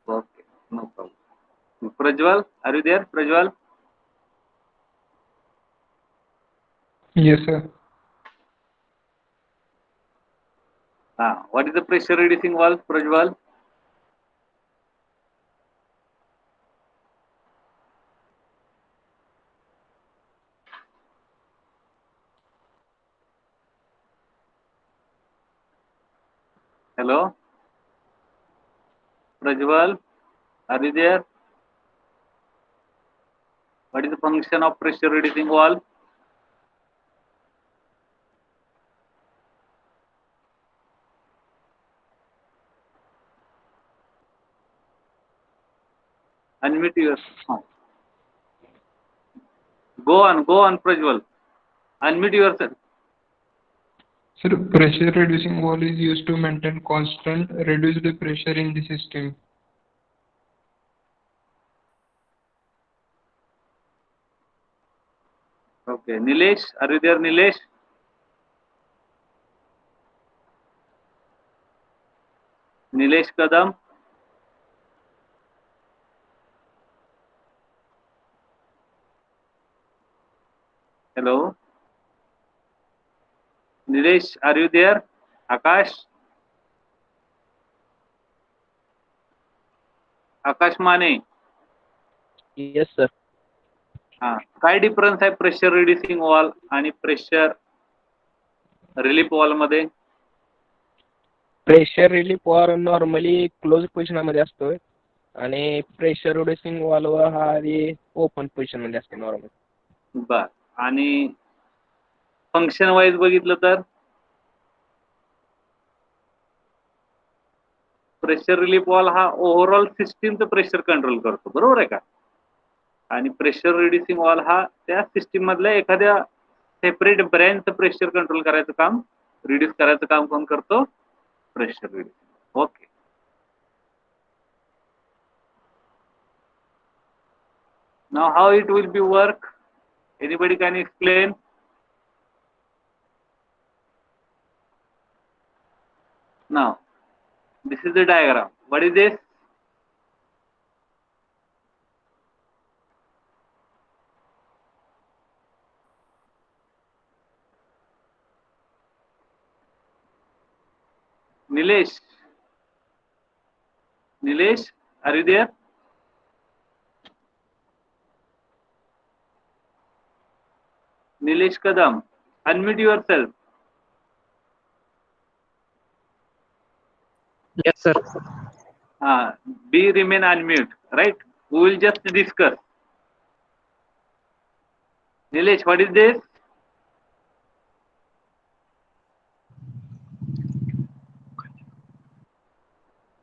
Okay, no problem. Prajwal, are you there? Prajwal? Yes, sir. What is the pressure reducing valve, Prajwal? Hello? Prajwal, are you there? What is the function of pressure reducing valve? Unmute yourself. Go on, Prajwal. Unmute yourself. Sir, pressure reducing valve is used to maintain constant reduced pressure in the system. Okay, Nilesh, are you there, Nilesh? Nilesh Kadam. Hello. Nilesh, are you there? Akash? Akash Mane. Yes, sir. काय difference आहे pressure reducing valve आणि pressure relief valve मध्ये? Pressure relief valve normally close पोझिशनमध्ये असतोय आणि pressure reducing valve हा open पोझिशनमध्ये असतो नॉर्मल. बर. आणि फंक्शन वाईज बघितलं तर प्रेशर रिलीफ वॉल हा ओव्हरऑल सिस्टीमचं प्रेशर कंट्रोल करतो, बरोबर आहे का? आणि प्रेशर रिड्युसिंग वॉल हा त्या सिस्टीम मधल्या एखाद्या सेपरेट ब्रँचचं प्रेशर कंट्रोल करायचं काम, रिड्यूस करायचं काम कोण करतो? Pressure reducing. Okay. Now how it will be work? Anybody can explain? Now, this is the diagram. What is this? Nilesh. Nilesh, are you there? Nilesh Kadam, unmute yourself. Yes, sir. Be remain unmute, right? We will just discuss. Nilesh, what is this?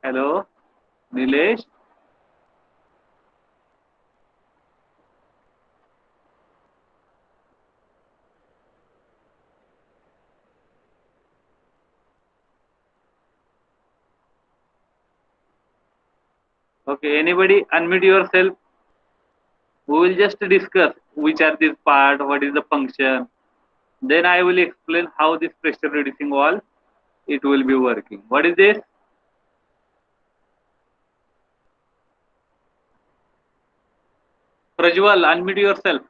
Hello, Nilesh. Okay, anybody unmute yourself. We will just discuss which are these part, what is the function. Then I will explain how this pressure reducing valve it will be working. What is this? Prajwal, unmute yourself.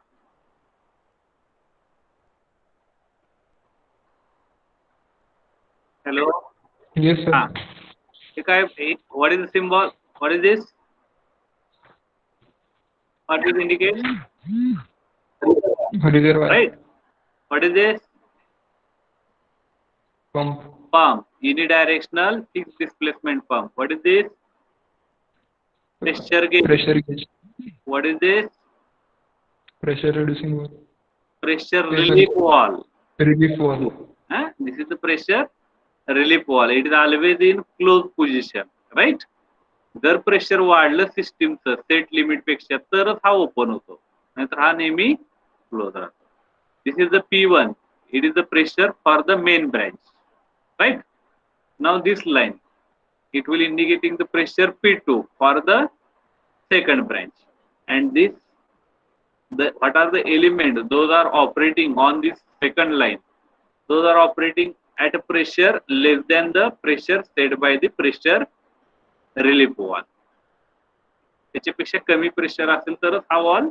Hello. Yes, sir. What is the symbol? What is this? What is indicate? Reservoir. Right. What is this? Pump. Pump. Unidirectional fixed displacement pump. What is this? Pressure gauge. Pressure gauge. What is this? Pressure reducing valve. Pressure relief valve. relief wall. This is the pressure relief wall. It is always in closed position, right? जर pressure वाढलं सिस्टीमचं set limit पेक्षा तरच हा open होतो, नाहीतर हा नेहमी close राहतो. This is the P1. It is the pressure for the main branch, right? Now this line, it will indicating the pressure P2 for the second branch, and this, what are the elements? Those are operating on this second line. Those are operating at a pressure less than the pressure set by the pressure relief wall. त्याच्यापेक्षा कमी pressure असेल तरच हा valve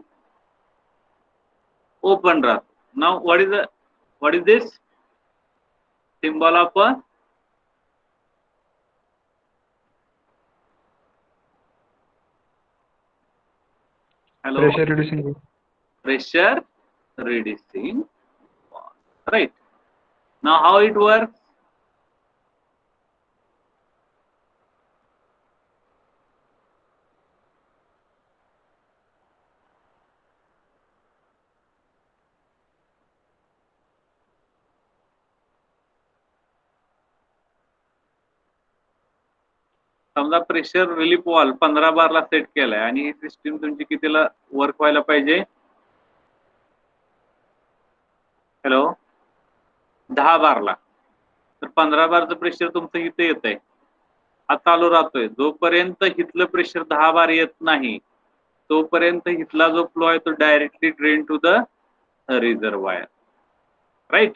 open राहतो. Now what is this symbol of a hello Pressure reducing wall. pressure reducing wall, right? Now how it works? समजा pressure relief wall 15 Barla set केलाय आणि ही system तुमची कितीला वर्क व्हायला पाहिजे? हॅलो 10 बारला. तर 15 बारचं प्रेशर तुमचं इथे येत आहे, हा चालू राहतोय. जोपर्यंत इथलं प्रेशर 10 बार येत नाही तोपर्यंत इथला जो फ्लो आहे तो directly drain to the reservoir, right?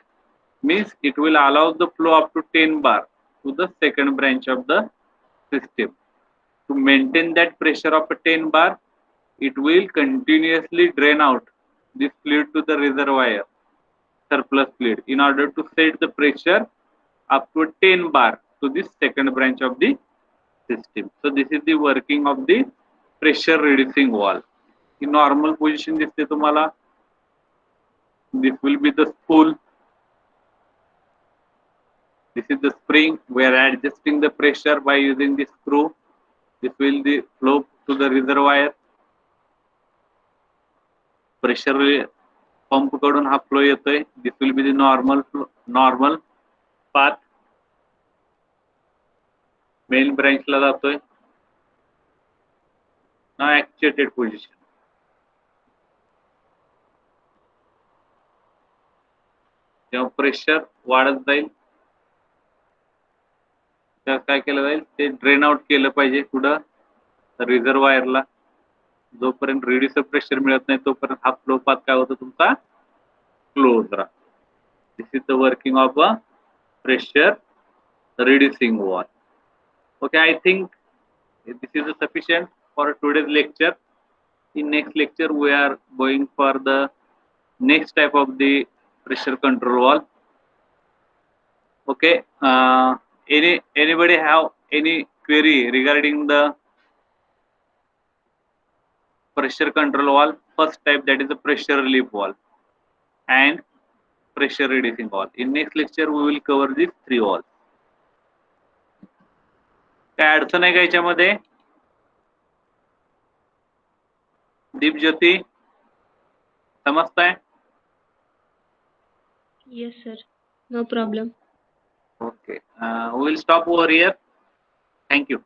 Means it will allow the flow up to 10 bar to the second branch of the system. To maintain that pressure of a 10 bar, it will continuously drain out this fluid to the reservoir, surplus fluid, in order to set the pressure up to 10 bar to this second branch of the system. So this is the working of the pressure reducing wall. In normal position दिसते तुम्हाला. This will be the spool. This is the spring. We are adjusting the pressure by using the screw. This will the flow to the reservoir. Pressure pump कडून हा flow येतोय. This will be the normal path. Main branch ला जातोय. Now actuated position. जेव्हा pressure वाढत जाईल तर काय केलं जाईल, ते ड्रेन आउट केलं पाहिजे कुठं, रिझर्वायरला. जोपर्यंत रिड्यूसर प्रेशर मिळत नाही तोपर्यंत हा फ्लो पाथ काय होतो तुमचा, क्लोज राहतो. This is the working of a pressure reducing wall. Okay, I think this is sufficient for today's lecture. In next lecture we are going for the next type of the pressure control wall. Okay, anybody have any query regarding the pressure control wall? First type, that is the pressure relief wall and pressure reducing wall. In next lecture we will cover these three walls. काय अडचण आहे का याच्यामध्ये? Deepjyoti समजताय? Yes, sir. No problem. Okay, we will stop over here. Thank you.